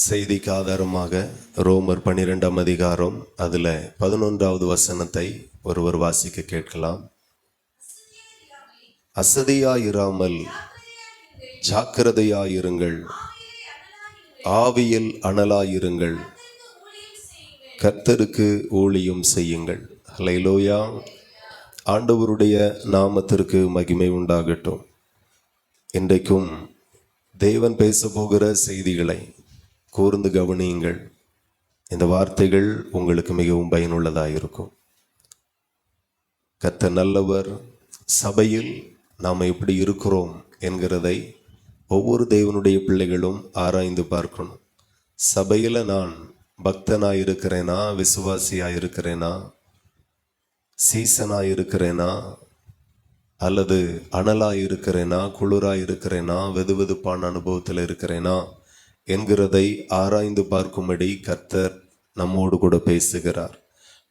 செய்திக்கு ஆதாரமாக ரோமர் 12ஆம் அதிகாரம் அதில் 11வது வசனத்தை ஒருவர் வாசிக்க கேட்கலாம். அசதியாயிராமல் ஜாக்கிரதையாயிருங்கள், ஆவியில் அனலாயிருங்கள், கர்த்தருக்கு ஊழியம் செய்யுங்கள். ஹல்லேலூயா. ஆண்டவருடைய நாமத்திற்கு மகிமை உண்டாகட்டும். இன்றைக்கும் தேவன் பேச போகிற செய்திகளை கூர்ந்து கவனியுங்கள். இந்த வார்த்தைகள் உங்களுக்கு மிகவும் பயனுள்ளதாக இருக்கும். கர்த்தர் நல்லவர். சபையில் நாம் எப்படி இருக்கிறோம் என்கிறதை ஒவ்வொரு தேவனுடைய பிள்ளைகளும் ஆராய்ந்து பார்க்கணும். சபையில் நான் பக்தனாயிருக்கிறேனா, விசுவாசியாயிருக்கிறேனா, சீசனாயிருக்கிறேனா, அல்லது அனலாயிருக்கிறேனா, குளிராயிருக்கிறேனா, வெதுவெதுப்பான அனுபவத்தில் இருக்கிறேனா என்கிறதை ஆராய்ந்து பார்க்கும்படி கர்த்தர் நம்மோடு கூட பேசுகிறார்.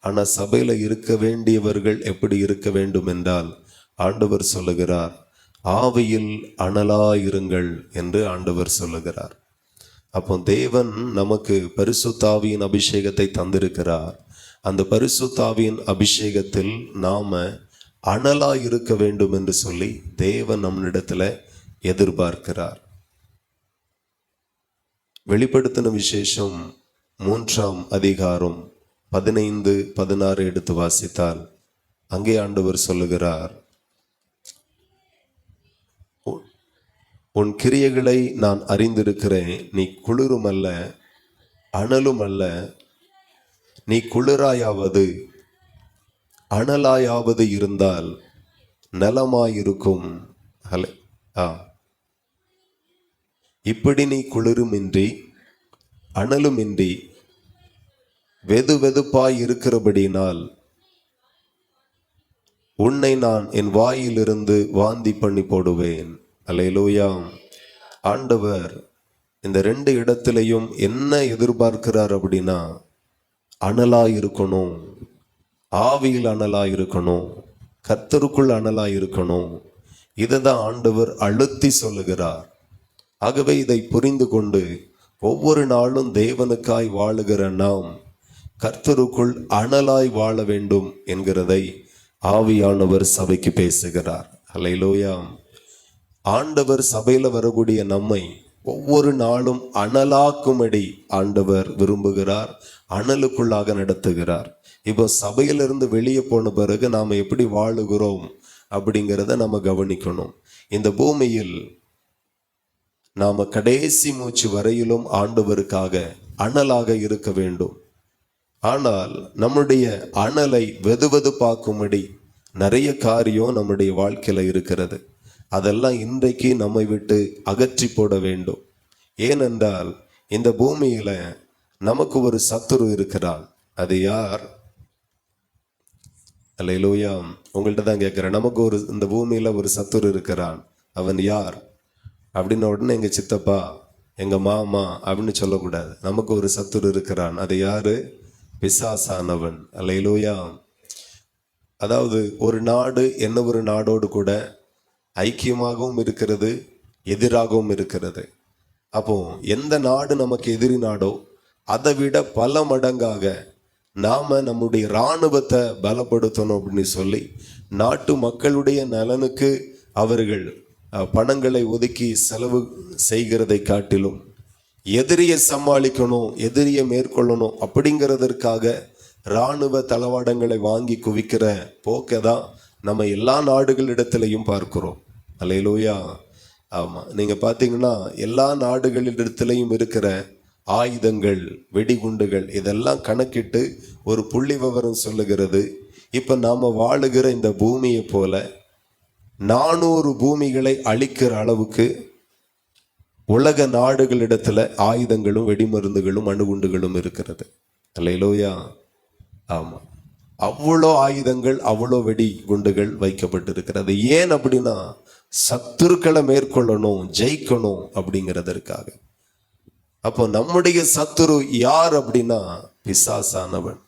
ஆனால் சபையில் இருக்க வேண்டியவர்கள் எப்படி இருக்க வேண்டும் என்றால் ஆண்டவர் சொல்லுகிறார், ஆவியில் அனலாயிருங்கள் என்று ஆண்டவர் சொல்லுகிறார். அப்போ தேவன் நமக்கு பரிசுத்தாவியின் அபிஷேகத்தை தந்திருக்கிறார். அந்த பரிசுத்தாவியின் அபிஷேகத்தில் நாம அனலாய் இருக்க வேண்டும் என்று சொல்லி தேவன் நம்மிடத்துல எதிர்பார்க்கிறார். வெளிப்படுத்தின விசேஷம் 3ஆம் அதிகாரம் 15, 16 எடுத்து வாசித்தால் அங்கே ஆண்டவர் சொல்லுகிறார், உன் கிரியைகளை நான் அறிந்திருக்கிறேன். நீ குளிரும் அல்ல அனலும் அல்ல. நீ குளிராயாவது அனலாயாவது இருந்தால் நலமாயிருக்கும். இப்படி நீ குளிருமின்றி அனலுமின்றி வெதுவெதுப்பாய் இருக்கிறபடினால் உன்னை நான் என் வாயிலிருந்து வாந்தி பண்ணி போடுவேன். அல்லேலூயா. ஆண்டவர் இந்த 2 இடத்திலையும் என்ன எதிர்பார்க்கிறார் அப்படின்னா, அனலாயிருக்கணும், ஆவியில் அனலாயிருக்கணும், கர்த்தருக்குள் அனலாயிருக்கணும். இதை தான் ஆண்டவர் அழுத்தி சொல்லுகிறார். ஆகவே இதை புரிந்து கொண்டு ஒவ்வொரு நாளும் தேவனுக்காய் வாழுகிற நாம் கர்த்தருக்குள் அனலாய் வாழ வேண்டும் என்கிறதை ஆவியானவர் சபைக்கு பேசுகிறார். அல்லேலூயா. ஆண்டவர் சபையில் வரக்கூடிய நம்மை ஒவ்வொரு நாளும் அனலாக்கும்படி ஆண்டவர் விரும்புகிறார், அனலுக்குள்ளாக நடத்துகிறார். இப்போ சபையிலிருந்து வெளியே போன பிறகு நாம் எப்படி வாழுகிறோம் அப்படிங்கிறத நம்ம கவனிக்கணும். இந்த பூமியில் நாம் கடைசி மூச்சு வரையிலும் ஆண்டவருக்காக அனலாக இருக்க வேண்டும். ஆனால் நம்முடைய அனலை வெதுவெதுப்பாக்கும்படி நிறைய காரியம் நம்முடைய வாழ்க்கையில் இருக்கிறது. அதெல்லாம் இன்றைக்கு நம்மை விட்டு அகற்றி போட வேண்டும். ஏனென்றால் இந்த பூமியில நமக்கு ஒரு சத்துரு இருக்கிறான். அது யார்? அல்லேலூயா. உங்கள்கிட்ட தான் கேட்கிறேன். நமக்கு இந்த பூமியில ஒரு சத்துரு இருக்கிறான். அவன் யார் அப்படின்ன உடனே எங்க சித்தப்பா, எங்க மாமா அப்படின்னு சொல்லக்கூடாது. நமக்கு ஒரு சத்துரு இருக்கிறான். அது யாரு? பிசாசானவன். அல்லேலூயா. அதாவது ஒரு நாடு என்ன ஒரு நாடோடு கூட ஐக்கியமாகவும் இருக்கிறது, எதிராகவும் இருக்கிறது. அப்போ எந்த நாடு நமக்கு எதிரி நாடோ அதை விட பல மடங்காக நாம நம்முடைய இராணுவத்தை பலப்படுத்தணும் அப்படின்னு சொல்லி நாட்டு மக்களுடைய நலனுக்கு அவர்கள் பணங்களை ஒதுக்கி செலவு செய்கிறதை காட்டிலும் எதிரியை சமாளிக்கணும், எதிரியை மேற்கொள்ளணும் அப்படிங்கிறதற்காக இராணுவ தளவாடங்களை வாங்கி குவிக்கிற போக்கை தான் நம்ம எல்லா நாடுகளிடத்திலையும் பார்க்கிறோம். அல்லேலூயா. ஆமாம், நீங்கள் பார்த்தீங்கன்னா எல்லா நாடுகளிடத்திலையும் இருக்கிற ஆயுதங்கள், வெடிகுண்டுகள் இதெல்லாம் கணக்கிட்டு ஒரு புள்ளி விவரம் சொல்லுகிறது. இப்போ நாம் வாழுகிற இந்த பூமியை போல 400 பூமிகளை அழிக்கிற அளவுக்கு உலக நாடுகளிடத்துல ஆயுதங்களும் வெடிமருந்துகளும் அணுகுண்டுகளும் இருக்கிறது. அல்லேலூயா. ஆமாம், அவ்வளோ ஆயுதங்கள், அவ்வளோ வெடி குண்டுகள் வைக்கப்பட்டிருக்கிறது. ஏன் அப்படின்னா சத்துருக்களை மேற்கொள்ளணும், ஜெயிக்கணும் அப்படிங்கிறதற்காக. அப்போ நம்முடைய சத்துரு யார் அப்படின்னா பிசாசானவன்.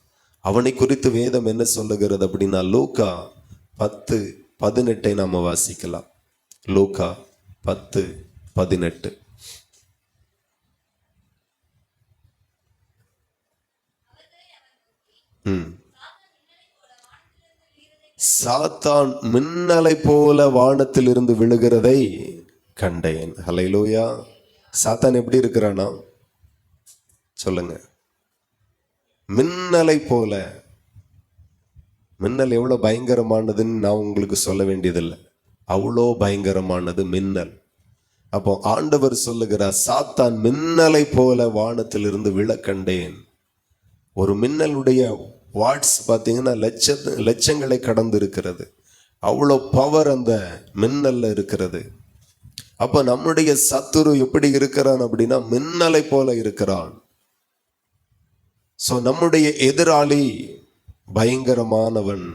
அவனை குறித்து வேதம் என்ன சொல்லுகிறது அப்படின்னா லூக்கா 10:18 நாம வாசிக்கலாம். லூக்கா 10:18. சாத்தான் மின்னலை போல வானத்திலிருந்து விழுகிறதை கண்டேன். ஹல்லேலூயா. சாத்தான் எப்படி இருக்கிறானா சொல்லுங்க? மின்னலை போல. மின்னல் எவ்வளவு பயங்கரமானதுன்னு நான் உங்களுக்கு சொல்ல வேண்டியதில்லை. அவ்வளோ பயங்கரமானது மின்னல். அப்போ ஆண்டவர் சொல்லுகிறார், சாத்தான் மின்னலை போல வானத்திலிருந்து விழ கண்டேன். ஒரு மின்னலுடைய வாட்ஸ் பார்த்தீங்கன்னா லட்சங்களை கடந்து இருக்கிறது. அவ்வளோ பவர் அந்த மின்னல்ல இருக்கிறது. அப்ப நம்முடைய சத்துரு எப்படி இருக்கிறான் அப்படின்னா மின்னலை போல இருக்கிறான். சோ நம்முடைய எதிராளி பயங்கரமானவன்,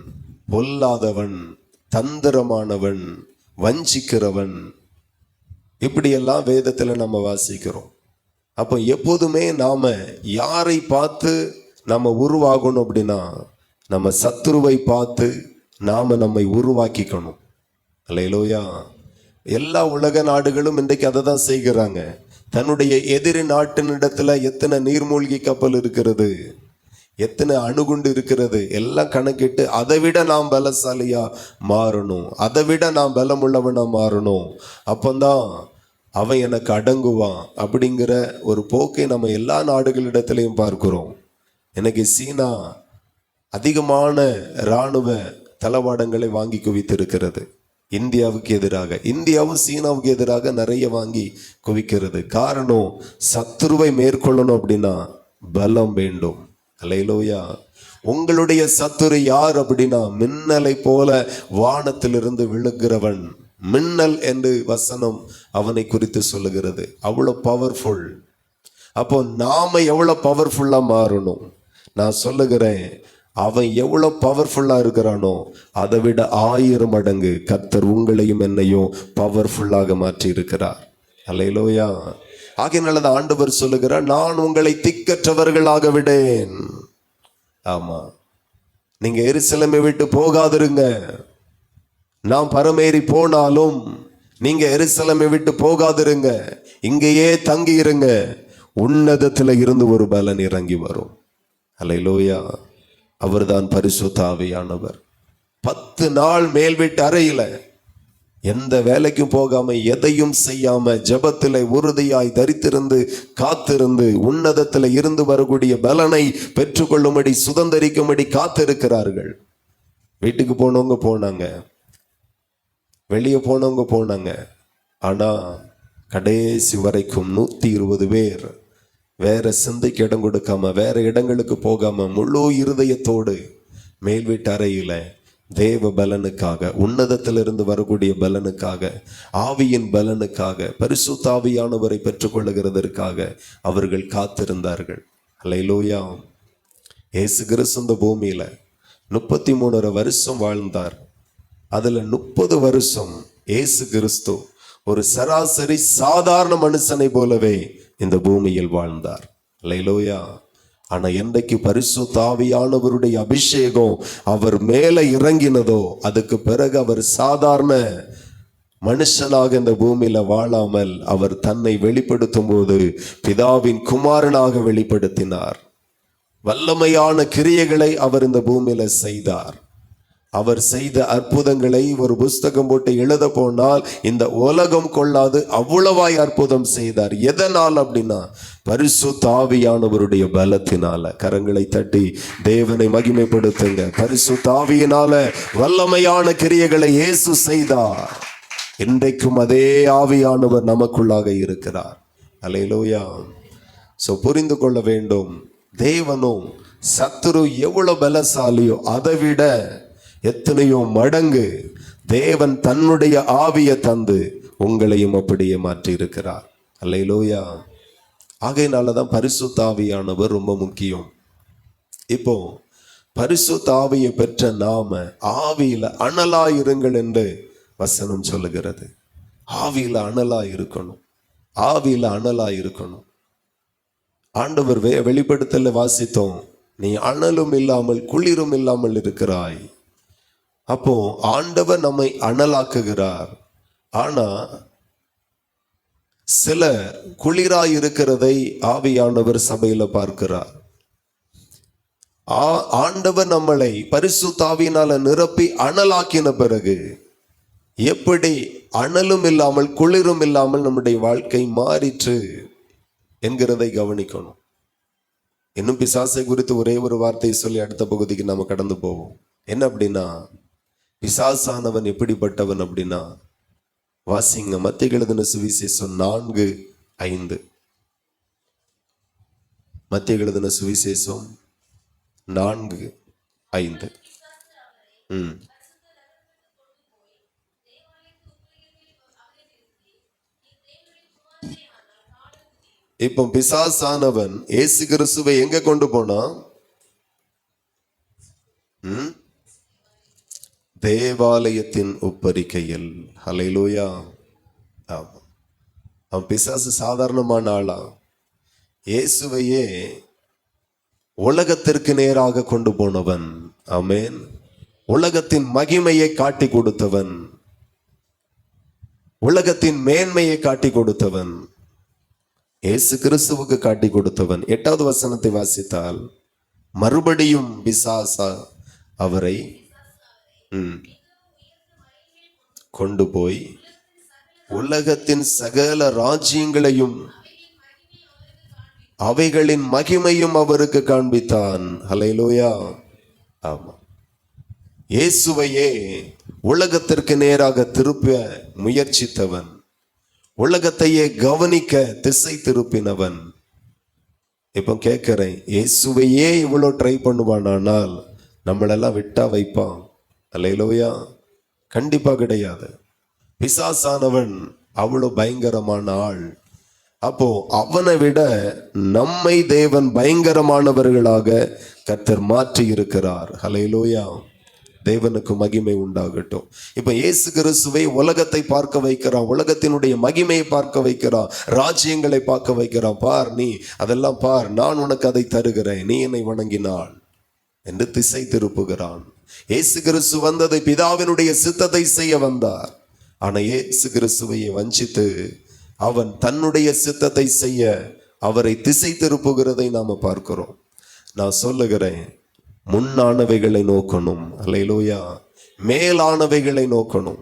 பொல்லாதவன், தந்திரமானவன், வஞ்சிக்கிறவன், இப்படியெல்லாம் வேதத்துல நம்ம வாசிக்கிறோம். அப்போ எப்போதுமே நாம யாரை பார்த்து நம்ம உருவாகணும் அப்படின்னா நம்ம சத்துருவை பார்த்து நாம நம்மை உருவாக்கிக்கணும். அல்லேலூயா. எல்லா உலக நாடுகளும் இன்றைக்கு அதை தான் செய்கிறாங்க. தன்னுடைய எதிரி நாட்டினிடத்துல எத்தனை நீர்மூழ்கி கப்பல் இருக்கிறது, எத்தனை அணுகுண்டு இருக்கிறது, எல்லாம் கணக்கிட்டு அதை விட நாம் பலசாலியா மாறணும், அதை விட நாம் பலமுள்ளவனா மாறணும், அப்பந்தான் அவன் எனக்கு அடங்குவான் அப்படிங்கிற ஒரு போக்கை நம்ம எல்லா நாடுகளிடத்திலையும் பார்க்கிறோம். இன்னைக்கு சீனா அதிகமான இராணுவ தளவாடங்களை வாங்கி குவித்திருக்கிறது இந்தியாவுக்கு எதிராக. இந்தியாவும் சீனாவுக்கு எதிராக நிறைய வாங்கி குவிக்கிறது. காரணம், சத்துருவை மேற்கொள்ளணும் அப்படின்னா பலம் வேண்டும். அல்லேலூயா. உங்களுடைய சத்துரு யார் அப்படின்னா மின்னலை போல வானத்திலிருந்து விழுகிறவன். மின்னல் என்று வசனம் அவனை குறித்து சொல்லுகிறது. அவ்வளவு பவர்ஃபுல். அப்போ நாம எவ்வளவு பவர்ஃபுல்லா மாறணும்? நான் சொல்லுகிறேன், அவன் எவ்வளவு பவர்ஃபுல்லா இருக்கிறானோ அதை விட 1000 மடங்கு கர்த்தர் உங்களையும் என்னையும் பவர்ஃபுல்லாக மாற்றி இருக்கிறார். அல்லேலூயா. ஆகையினால ஆண்டவர் சொல்லுகிறார், நான் உங்களை திக்கற்றவர்களாக விடேன். ஆமா, நீங்க எருசலேமை விட்டு போகாதிருங்க. நான் பரமேறி போனாலும் நீங்க எருசலேமை விட்டு போகாதிருங்க, இங்கேயே தங்கி இருங்க. உன்னதத்துல இருந்து ஒரு பலன் இறங்கி வரும். அல்லேலூயா. அவர்தான் பரிசுத்த ஆவியானவர். 10 நாள் மேல் வீட்டு அறையில எந்த வேலைக்கும் போகாம எதையும் செய்யாம ஜெபத்திலே உறுதியாய் தரித்திருந்து காத்திருந்து உன்னதத்தில் இருந்து வரக்கூடிய பலனை பெற்றுக்கொள்ளும்படி சுதந்திரிக்கும்படி காத்திருக்கிறார்கள். வீட்டுக்கு போனவங்க போனாங்க, வெளியே போனவங்க போனாங்க. ஆனா கடைசி வரைக்கும் 120 பேர் வேற சிந்தைக்கு இடம் கொடுக்காம வேற இடங்களுக்கு போகாம முழு இருதயத்தோடு மேல் வீட்டு அறையில தேவ பலனுக்காக, உன்னதத்திலிருந்து வரக்கூடிய பலனுக்காக, ஆவியின் பலனுக்காக, பரிசுத்த ஆவியானவரை பெற்றுக்கொள்ளுகிறதற்காக அவர்கள் காத்திருந்தார்கள். அல்லேலூயா. இயேசு கிறிஸ்து இந்த பூமியில 33 வருஷம் வாழ்ந்தார். அதுல 30 வருஷம் இயேசு கிறிஸ்து ஒரு சராசரி சாதாரண மனுஷனை போலவே இந்த பூமியில் வாழ்ந்தார். அல்லேலூயா. ஆனா என்றைக்கு பரிசுத்த ஆவியானவருடைய அபிஷேகம் அவர் மேல இறங்கினதோ அதுக்கு பிறகு அவர் சாதாரண மனுஷனாக இந்த பூமியில வாழாமல் அவர் தன்னை வெளிப்படுத்தும் போது பிதாவின் குமாரனாக வெளிப்படுத்தினார். வல்லமையான கிரியைகளை அவர் இந்த பூமியில செய்தார். அவர் செய்த அற்புதங்களை ஒரு புஸ்தகம் போட்டு எழுத போனால் இந்த உலகம் கொள்ளாது, அவ்வளவாய் அற்புதம் செய்தார். எதனால் அப்படின்னா பரிசுத்த ஆவியானவருடைய பலத்தினால. கரங்களை தட்டி தேவனை மகிமைப்படுத்துங்க. பரிசுத்த ஆவியினால வல்லமையான கிரியைகளை இயேசு செய்தார். இன்றைக்கும் அதே ஆவியானவர் நமக்குள்ளாக இருக்கிறார். அல்லேலூயா. சோ புரிந்து கொள்ள வேண்டும், தேவனும் சத்துரு எவ்வளவு பலசாலியோ அதை விட எத்தனையோ மடங்கு தேவன் தன்னுடைய ஆவியை தந்து உங்களையும் அப்படியே மாற்றி இருக்கிறார். அல்லேலூயா. ஆகையினாலதான் பரிசுத்த ஆவியானவர் ரொம்ப முக்கியம். இப்போ பரிசுத்த ஆவியை பெற்ற நாம ஆவியில அனலாயிருங்கள் என்று வசனம் சொல்லுகிறது. ஆவியில அனலாயிருக்கணும், ஆவியில அனலாயிருக்கணும். ஆண்டவர் வெளிப்படுத்தல வாசித்தோம், நீ அனலும் இல்லாமல் குளிரும் இல்லாமல் இருக்கிறாய். அப்போ ஆண்டவர் நம்மை அனலாக்குகிறார். ஆனா சில குளிராய் இருக்கிறதை ஆவியானவர் சபையில பார்க்கிறார். ஆண்டவர் நம்மளை பரிசுத்த ஆவியினால நிரப்பி அனலாக்கின பிறகு எப்படி அனலும் இல்லாமல் குளிரும் இல்லாமல் நம்முடைய வாழ்க்கை மாறிற்று என்கிறதை கவனிக்கணும். இன்னும் பிசாசை குறித்து ஒரே ஒரு வார்த்தையை சொல்லி அடுத்த பகுதிக்கு நாம கடந்து போவோம். என்ன அப்படின்னா, பிசாசானவன் எப்படிப்பட்டவன் அப்படின்னா, வாசிங்க மத்திய எழுதின சுவிசேஷம் 4:5. மத்திய எழுதின சுவிசேஷம் 4:5. இப்போ பிசாசானவன் இயேசு கிறிஸ்துவை எங்க கொண்டு போனா? தேவாலயத்தின் உப்பரிக்கையில். ஹல்லேலூயா. ஆமா, அவன் பிசாசு சாதாரணமான ஆளா? இயேசுவையே உலகத்திற்கு நேராக கொண்டு போனவன். ஆமென். உலகத்தின் மகிமையை காட்டி கொடுத்தவன், உலகத்தின் மேன்மையை காட்டி கொடுத்தவன், இயேசு கிறிஸ்துவுக்கு காட்டி கொடுத்தவன். 8வது வசனத்தை வாசித்தால், மறுபடியும் பிசாசா அவரை கொண்டு போய் உலகத்தின் சகல ராஜ்யங்களையும் அவைகளின் மகிமையும் அவருக்கு காண்பித்தான். ஹல்லேலூயா. ஆமா, இயேசுவையே உலகத்திற்கு நேராக திருப்ப முயற்சித்தவன், உலகத்தையே கவனிக்க திசை திருப்பினவன். இப்ப கேட்கிறேன், இயேசுவையே இவ்வளவு ட்ரை பண்ணுவானால் நம்மளெல்லாம் விட்டா வைப்பான்? அல்லேலூயா. கண்டிப்பா கிடையாது. பிசாசானவன் அவ்வளவு பயங்கரமான ஆள். அப்போ அவனை விட நம்மை தேவன் பயங்கரமானவர்களாக கர்த்தர் மாற்றி இருக்கிறார். ஹல்லேலூயா. தேவனுக்கு மகிமை உண்டாகட்டும். இப்ப இயேசு கிறிஸ்துவை உலகத்தை பார்க்க வைக்கிறான், உலகத்தினுடைய மகிமையை பார்க்க வைக்கிறான், ராஜ்யங்களை பார்க்க வைக்கிறான். பார், நீ அதெல்லாம் பார், நான் உனக்கு அதை தருகிறேன், நீ என்னை வணங்கினாள் என்று திசை திருப்புகிறான். இயேசு கிறிஸ்து வந்ததை பிதாவினுடைய சித்தத்தை செய்ய வந்தார். ஆனா இயேசு கிறிஸ்துவையை வஞ்சித்து அவன் தன்னுடைய சித்தத்தை செய்ய அவரை திசை திருப்புகிறதை நாம பார்க்கிறோம். நான் சொல்லுகிறேன், முன்னானவைகளை நோக்கணும். அல்லேலூயா. மேலானவைகளை நோக்கணும்.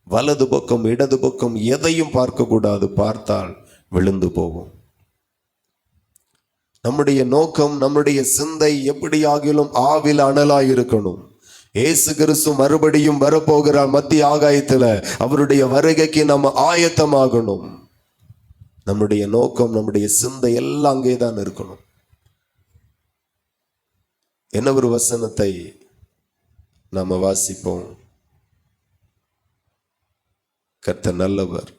வலது பக்கம் இடது பக்கம் எதையும் பார்க்க கூடாது. பார்த்தால் விழுந்து போகும். நம்முடைய நோக்கம், நம்முடைய சிந்தை எப்படியாகிலும் ஆவில் அனலாய் இருக்கணும். இயேசு கிறிஸ்து மறுபடியும் வரப்போகிறார் மத்திய ஆகாயத்துல. அவருடைய வருகைக்கு நம்ம ஆயத்தமாகணும். நம்முடைய நோக்கம், நம்முடைய சிந்தை எல்லாம் அங்கேதான் இருக்கணும். என்ன ஒரு வசனத்தை நாம வாசிப்போம். கர்த்தர் நல்லவர்.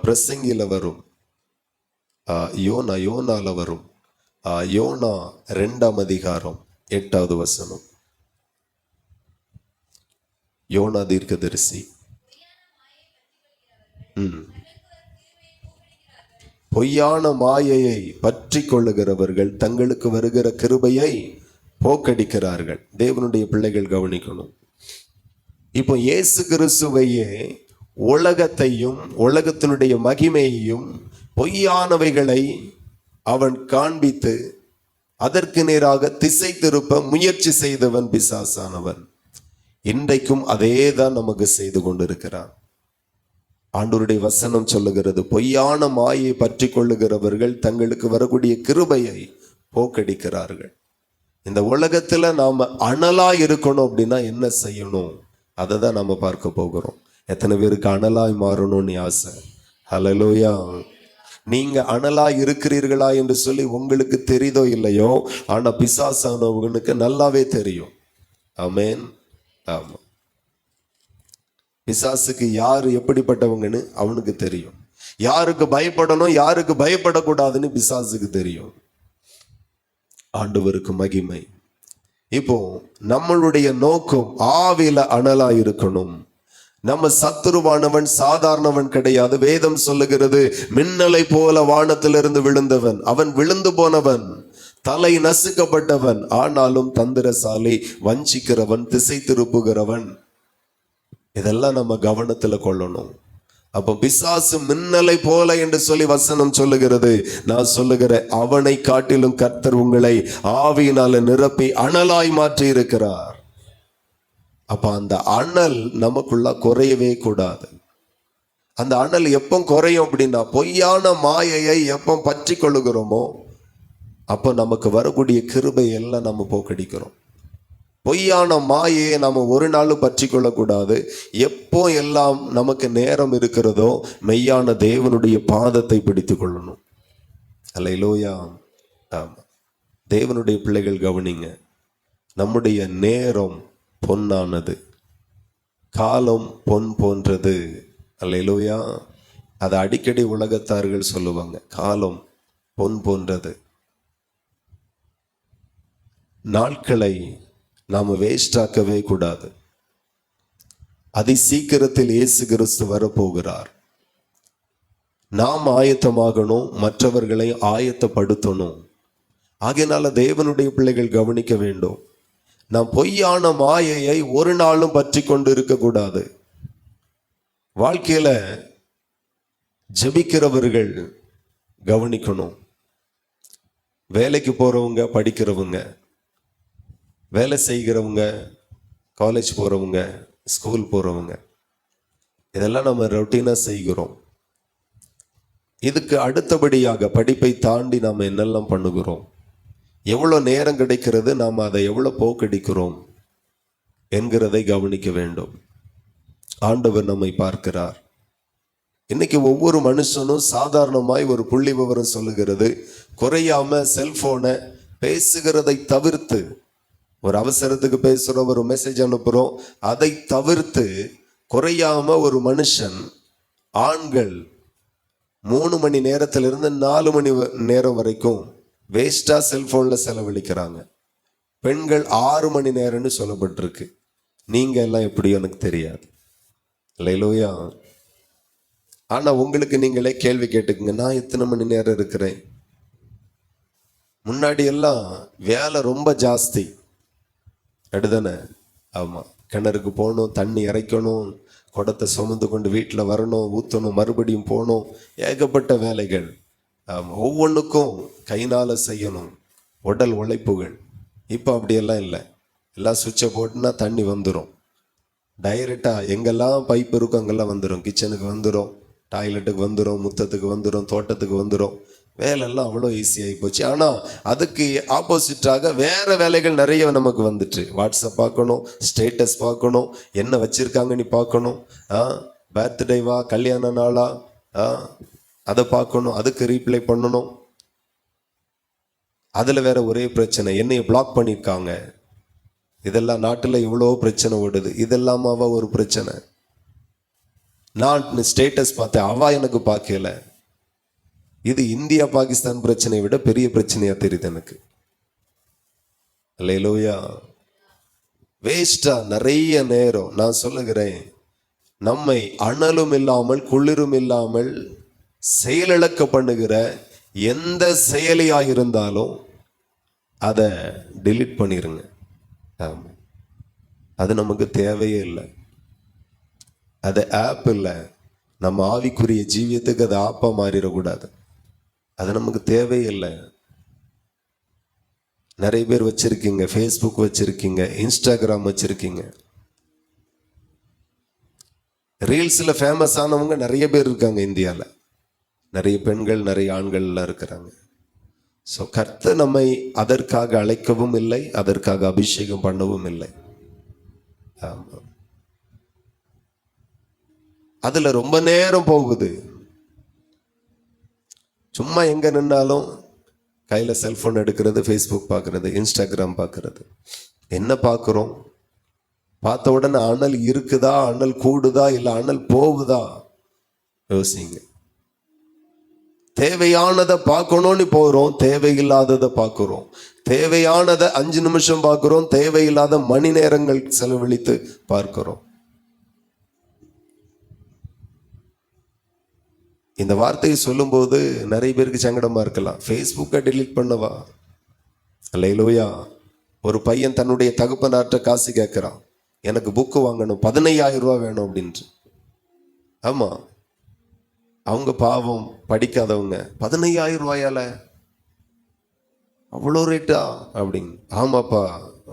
பிரசங்கில வரும், யோனால வரும். யோனா 2ஆம் அதிகாரம் 8வது வசனம். யோனா தீர்க்கதரிசி. பொய்யான மாயையை பற்றி கொள்ளுகிறவர்கள் தங்களுக்கு வருகிற கிருபையை போக்கடிக்கிறார்கள். தேவனுடைய பிள்ளைகள் கவனிக்கணும். இப்போ இயேசு கிறிஸ்துவையே உலகத்தையும் உலகத்தினுடைய மகிமையையும் பொய்யானவைகளை அவன் காண்பித்து அதற்கு நேராக திசை திருப்ப முயற்சி செய்தவன் பிசாசானவன். இன்றைக்கும் அதே தான் நமக்கு செய்து கொண்டிருக்கிறான். ஆண்டவருடைய வசனம் சொல்லுகிறது, பொய்யான மாயை பற்றி கொள்ளுகிறவர்கள் தங்களுக்கு வரக்கூடிய கிருபையை போக்கடிக்கிறார்கள். இந்த உலகத்துல நாம அனலா இருக்கணும் அப்படின்னா என்ன செய்யணும், அதை தான் நாம பார்க்க போகிறோம். எத்தனை பேருக்கு அனலாய் மாறணும்னு ஆசை? ஹல்லேலூயா. நீங்க அனலா இருக்கிறீர்களா என்று சொல்லி உங்களுக்கு தெரியுதோ இல்லையோ, ஆனா பிசாசானவனுக்கு நல்லாவே தெரியும். ஆமென். ஆமா, பிசாசுக்கு யாரு எப்படிப்பட்டவங்கன்னு அவனுக்கு தெரியும். யாருக்கு பயப்படணும், யாருக்கு பயப்படக்கூடாதுன்னு பிசாசுக்கு தெரியும். ஆண்டவருக்கு மகிமை. இப்போ நம்மளுடைய நோக்கம் ஆவில அனலா இருக்கணும். நம்ம சத்துருவானவன் சாதாரணவன் கிடையாது. வேதம் சொல்லுகிறது, மின்னலை போல வானத்திலிருந்து விழுந்தவன். அவன் விழுந்து போனவன், தலை நசுக்கப்பட்டவன். ஆனாலும் தந்திரசாலி, வஞ்சிக்கிறவன், திசை திருப்புகிறவன். இதெல்லாம் நம்ம கவனத்துல கொள்ளணும். அப்போ பிசாசு மின்னலை போல என்று சொல்லி வசனம் சொல்லுகிறது. நான் சொல்லுகிற அவனை காட்டிலும் கர்த்தர் உங்களை ஆவியினால நிரப்பி அனலாய் மாற்றி இருக்கிறார். அப்ப அந்த அனல் நமக்குள்ள குறையவே கூடாது. அந்த அனல் எப்போ குறையும் அப்படின்னா, பொய்யான மாயையை எப்போ பற்றி கொள்ளுகிறோமோ அப்போ நமக்கு வரக்கூடிய கிருபை எல்லாம் நம்ம போக்கடிக்கிறோம். பொய்யான மாயையை நம்ம ஒரு நாளும் பற்றி கொள்ளக்கூடாது. எப்போ எல்லாம் நமக்கு நேரம் இருக்கிறதோ மெய்யான தேவனுடைய பாதத்தை பிடித்து கொள்ளணும். அல்லேலூயா. ஆமா, தேவனுடைய பிள்ளைகள் கவனிங்க, நம்முடைய நேரம் பொன்னானது, காலம் பொன் போன்றது. அல்லேலூயா. அதை அடிக்கடி உலகத்தார்கள் சொல்லுவாங்க, காலம் பொன் போன்றது. நாட்களை நாம் வேஸ்டாக்கவே கூடாது. அதி சீக்கிரத்தில் இயேசு கிறிஸ்து வரப்போகிறார். நாம் ஆயத்தமாகணும், மற்றவர்களை ஆயத்தப்படுத்தணும். ஆகையினால தேவனுடைய பிள்ளைகள் கவனிக்க வேண்டும், நாம் பொய்யான மாயையை ஒரு நாளும் பற்றி கொண்டு இருக்கக்கூடாது. வாழ்க்கையில ஜெபிக்கிறவர்கள் கவனிக்கணும். வேலைக்கு போறவங்க, படிக்கிறவங்க, வேலை செய்கிறவங்க, காலேஜ் போகிறவங்க, ஸ்கூல் போகிறவங்க, இதெல்லாம் நம்ம ரொட்டீனாக செய்கிறோம். இதுக்கு அடுத்தபடியாக படிப்பை தாண்டி நாம் என்னெல்லாம் பண்ணுகிறோம், எவ்வளோ நேரம் கிடைக்கிறது, நாம் அதை எவ்வளோ போக்கடிக்கிறோம் என்கிறதை கவனிக்க வேண்டும். ஆண்டவர் நம்மை பார்க்கிறார். இன்னைக்கு ஒவ்வொரு மனுஷனும் சாதாரணமாய் ஒரு புள்ளி விவரம் சொல்லுகிறது, குறையாம செல்போனை பேசுகிறதை தவிர்த்து, ஒரு அவசரத்துக்கு பேசுகிறோம், ஒரு மெசேஜ் அனுப்புகிறோம், அதை தவிர்த்து குறையாம ஒரு மனுஷன், ஆண்கள் 3 மணி நேரத்திலிருந்து 4 மணி நேரம் வரைக்கும் வேஸ்டா செல்போன்ல செலவழிக்கிறாங்க. பெண்கள் 6 மணி நேரம்னு சொல்லப்பட்டிருக்கு. நீங்க எல்லாம் எப்படி எனக்கு தெரியாது. அல்லேலூயா. ஆனா உங்களுக்கு நீங்களே கேள்வி கேட்டுக்குங்க, நான் எத்தனை மணி நேரம் இருக்கிறேன்? முன்னாடி எல்லாம் வேலை ரொம்ப ஜாஸ்தி, அடுதானே? ஆமாம், கிணறுக்கு போகணும், தண்ணி இறைக்கணும், குடத்தை சுமந்து கொண்டு வீட்டில் வரணும், ஊற்றணும், மறுபடியும் போகணும், ஏகப்பட்ட வேலைகள். ஆமாம், ஒவ்வொன்றுக்கும் கைனால் செய்யணும், உடல் உழைப்புகள். இப்போ அப்படியெல்லாம் இல்லை. எல்லாம் சுவிட்சை போட்டுனா தண்ணி வந்துடும், டைரெக்டாக எங்கெல்லாம் பைப் இருக்கும் அங்கெல்லாம் வந்துடும். கிச்சனுக்கு வந்துடும், டாய்லெட்டுக்கு வந்துடும், முத்தத்துக்கு வந்துடும், தோட்டத்துக்கு வந்துடும். வேலையெல்லாம் அவ்வளோ ஈஸியாகி போச்சு. ஆனால் அதுக்கு ஆப்போசிட்டாக வேறு வேலைகள் நிறைய நமக்கு வந்துட்டு. வாட்ஸ்அப் பார்க்கணும், ஸ்டேட்டஸ் பார்க்கணும், என்ன வச்சுருக்காங்க நீ பார்க்கணும், பர்த்டேவா, கல்யாண நாளா, அதை பார்க்கணும், அதுக்கு ரீப்ளை பண்ணணும். அதில் வேற ஒரே பிரச்சனை, என்னைய பிளாக் பண்ணியிருக்காங்க. இதெல்லாம் நாட்டில் இவ்வளோ பிரச்சனை ஓடுது. இதெல்லாமாவா ஒரு பிரச்சனை? நான் ஸ்டேட்டஸ் பார்த்தேன், அவா எனக்கு பார்க்கல. இது இந்தியா பாகிஸ்தான் பிரச்சனையை விட பெரிய பிரச்சனையா தெரியுது எனக்கு. அல்லேலூயா. வேஸ்டா நிறைய நேரம். நான் சொல்லுகிறேன், நம்மை அனலும் இல்லாமல் குளிரும் இல்லாமல் செயலிழக்க பண்ணுகிற எந்த செயலியாக இருந்தாலும் அதை டெலீட் பண்ணிருங்க. ஆமாம், அது நமக்கு தேவையே இல்லை. அது ஆப் இல்லை. நம்ம ஆவிக்குரிய ஜீவியத்துக்கு அது ஆப்பா மாறிடக்கூடாது. அது நமக்கு தேவையில்லை. நிறைய பேர் வச்சிருக்கீங்க, ஃபேஸ்புக் வச்சிருக்கீங்க, இன்ஸ்டாகிராம் வச்சிருக்கீங்க. ரீல்ஸில் ஃபேமஸ் ஆனவங்க நிறைய பேர் இருக்காங்க இந்தியாவில். நிறைய பெண்கள், நிறைய ஆண்கள்லாம் இருக்கிறாங்க. ஸோ கர்த்தர் நம்மை அதற்காக அழைக்கவும் இல்லை, அதற்காக அபிஷேகம் பண்ணவும் இல்லை. ஆமாம், அதுல ரொம்ப நேரம் போகுது. சும்மா எங்க நின்னாலும் கையில செல்போன் எடுக்கிறது, ஃபேஸ்புக் பார்க்கறது, இன்ஸ்டாகிராம் பார்க்கறது. என்ன பார்க்குறோம்? பார்த்த உடனே அனல் இருக்குதா, அனல் கூடுதா, இல்லை அனல் போகுதா யோசிங்க. தேவையானதை பார்க்கணும்னு போகிறோம், தேவையில்லாததை பார்க்குறோம். தேவையானதை 5 நிமிஷம் பார்க்குறோம், தேவையில்லாத மணி நேரங்கள் செலவழித்து பார்க்கிறோம். இந்த வார்த்தையை சொல்லும்போது நிறைய பேருக்கு சங்கடமா இருக்கலாம். ஃபேஸ்புக்கை டெலீட் பண்ணவா? அல்லேலூயா. ஒரு பையன் தன்னுடைய தகப்பனார்ட்ட காசு கேட்குறான், எனக்கு புக்கு வாங்கணும், 15,000 ரூபா வேணும் அப்படின்ட்டு. ஆமாம், அவங்க பாவம் படிக்காதவங்க, 15,000 ரூபாயால அவ்வளோ ரேட்டா அப்படின்னு. ஆமாப்பா,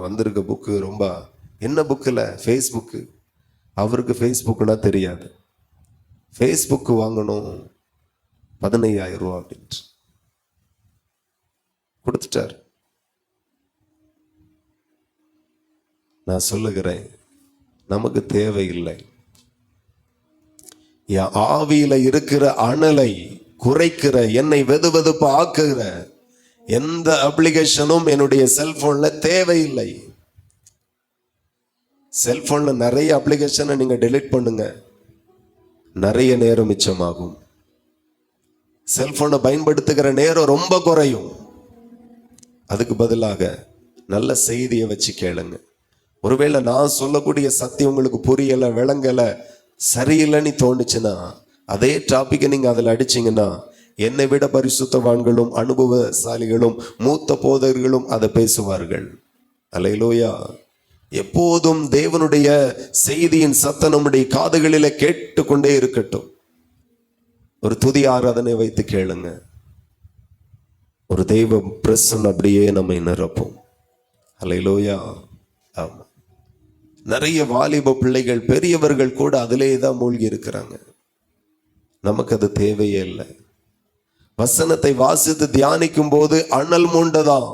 வந்திருக்க புக்கு ரொம்ப. என்ன புக்கில்? ஃபேஸ்புக்கு. அவருக்கு ஃபேஸ்புக்குன்னா தெரியாது. ஃபேஸ்புக்கு வாங்கணும் 15,000 ரூபா அப்படின்ட்டு கொடுத்துட்டார். நான் சொல்லுகிறேன், நமக்கு தேவையில்லை. என் ஆவியில இருக்கிற அனலை குறைக்கிற, என்னை வெதுவெதுப்பு ஆக்குகிற எந்த அப்ளிகேஷனும் என்னுடைய செல்போன்ல தேவையில்லை. செல்போன்ல நிறைய அப்ளிகேஷனை நீங்க டெலீட் பண்ணுங்க, நிறைய நேரம் மிச்சமாகும். செல்போனை பயன்படுத்துகிற நேரம் ரொம்ப குறையும். அதுக்கு பதிலாக நல்ல செய்தியை வச்சு கேளுங்க. ஒருவேளை நான் சொல்லக்கூடிய சத்தியம் உங்களுக்கு புரியல, விளங்கல, சரியில்லைன்னு தோணுச்சுன்னா அதே டாபிக்கை நீங்க அதில் அடிச்சீங்கன்னா என்னை விட பரிசுத்தவான்களும் அனுபவசாலிகளும் மூத்த போதகர்களும் அதை பேசுவார்கள். அல்லேலூயா. எப்போதும் தேவனுடைய செய்தியின் சத்தம் நம்முடைய காதுகளில கேட்டுக்கொண்டே இருக்கட்டும். ஒரு துதி ஆராதனை வைத்து கேளுங்க, ஒரு தெய்வ பிரசன்னம் அப்படியே நம்மை நிரப்பும். அல்லேலூயா. ஆமா, நிறைய வாலிப பிள்ளைகள், பெரியவர்கள் கூட அதிலே தான் மூழ்கி இருக்கிறாங்க. நமக்கு அது தேவையே இல்லை. வசனத்தை வாசித்து தியானிக்கும் போது அனல் மூண்டதான்.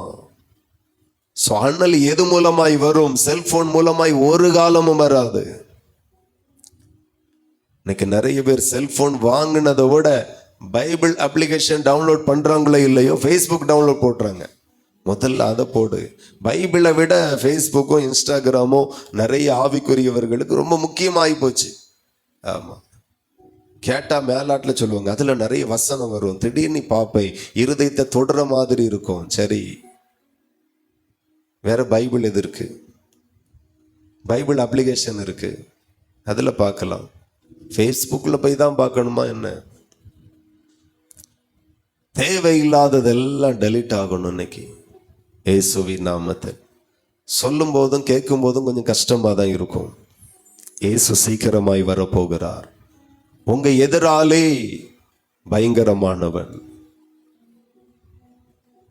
அனல் எது மூலமாய் வரும்? செல்போன் மூலமாய் ஒரு காலமும் வராது. இன்னைக்கு நிறைய பேர் செல்போன் வாங்கினதை விட பைபிள் அப்ளிகேஷன் டவுன்லோட் பண்றாங்களோ இல்லையோ, ஃபேஸ்புக் டவுன்லோட் போடுறாங்க. முதல்ல அதை போடு. பைபிளை விட ஃபேஸ்புக்கும் இன்ஸ்டாகிராமும் நிறைய ஆவிக்குரியவர்களுக்கு ரொம்ப முக்கியமாகி போச்சு. ஆமா, கேட்டா மேலாட்டில் சொல்லுவாங்க, அதுல நிறைய வசனம் வரும், திடீர்னு பார்ப்பேன், இருதயத்தை தொடுற மாதிரி இருக்கும். சரி, வேற பைபிள் எது இருக்கு? பைபிள் அப்ளிகேஷன் இருக்கு, அதுல பார்க்கலாம். ஃபேஸ்புக்கில் போய் தான் பார்க்கணுமா என்ன? தேவையில்லாததெல்லாம் டெலீட் ஆகணும். இன்னைக்கு இயேசுவின் நாமத்தை சொல்லும் போதும் கேட்கும் போதும் கொஞ்சம் கஷ்டமா தான் இருக்கும். இயேசு சீக்கிரமாய் வரப்போகிறார். உங்க எதிராளி பயங்கரமானவன்.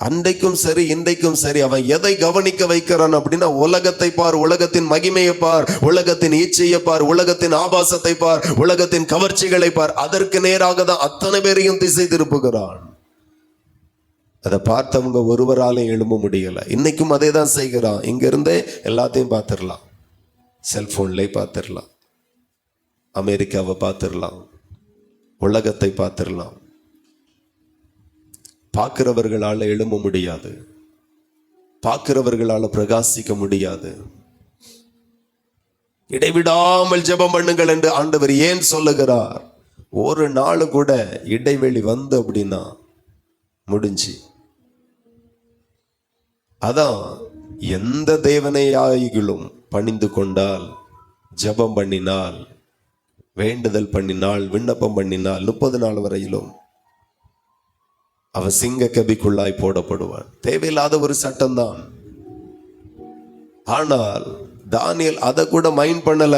அன்றைக்கும் சரி இன்றைக்கும் சரி, அவன் எதை கவனிக்க வைக்கிறான் அப்படின்னா, உலகத்தை பார், உலகத்தின் மகிமையை பார், உலகத்தின் இச்சையை பார், உலகத்தின் ஆபாசத்தை பார், உலகத்தின் கவர்ச்சிகளை பார். அதற்கு நேராக தான் அத்தனை பேரையும் திசை திருப்புகிறான். அதை பார்த்தவங்க ஒருவராலையும் எழும்ப முடியல. இன்னைக்கும் அதே தான் செய்கிறான். இங்க இருந்தே எல்லாத்தையும் பார்த்துடலாம், செல்போன்லேயே பார்த்துடலாம், அமெரிக்காவை பார்த்துடலாம், உலகத்தை பார்த்துடலாம். பார்க்கிறவர்களால எழும்ப முடியாது, பார்க்கிறவர்களால பிரகாசிக்க முடியாது. இடைவிடாமல் ஜெபம் பண்ணுங்கள் என்று ஆண்டவர் ஏன் சொல்லுகிறார்? ஒரு நாள் கூட இடைவெளி வந்து அப்படின்னா முடிஞ்சு. அதான் எந்த தேவனையாயிகளும் பணிந்து கொண்டால், ஜெபம் பண்ணினால், வேண்டுதல் பண்ணினால், விண்ணப்பம் பண்ணினால் 30 நாள் வரையிலும் அவன் சிங்க கபிக்குள்ளாய் போடப்படுவான். தேவையில்லாத ஒரு சட்டம் தான். ஆனால் தானியேல் அதை கூட மைண்ட் பண்ணல.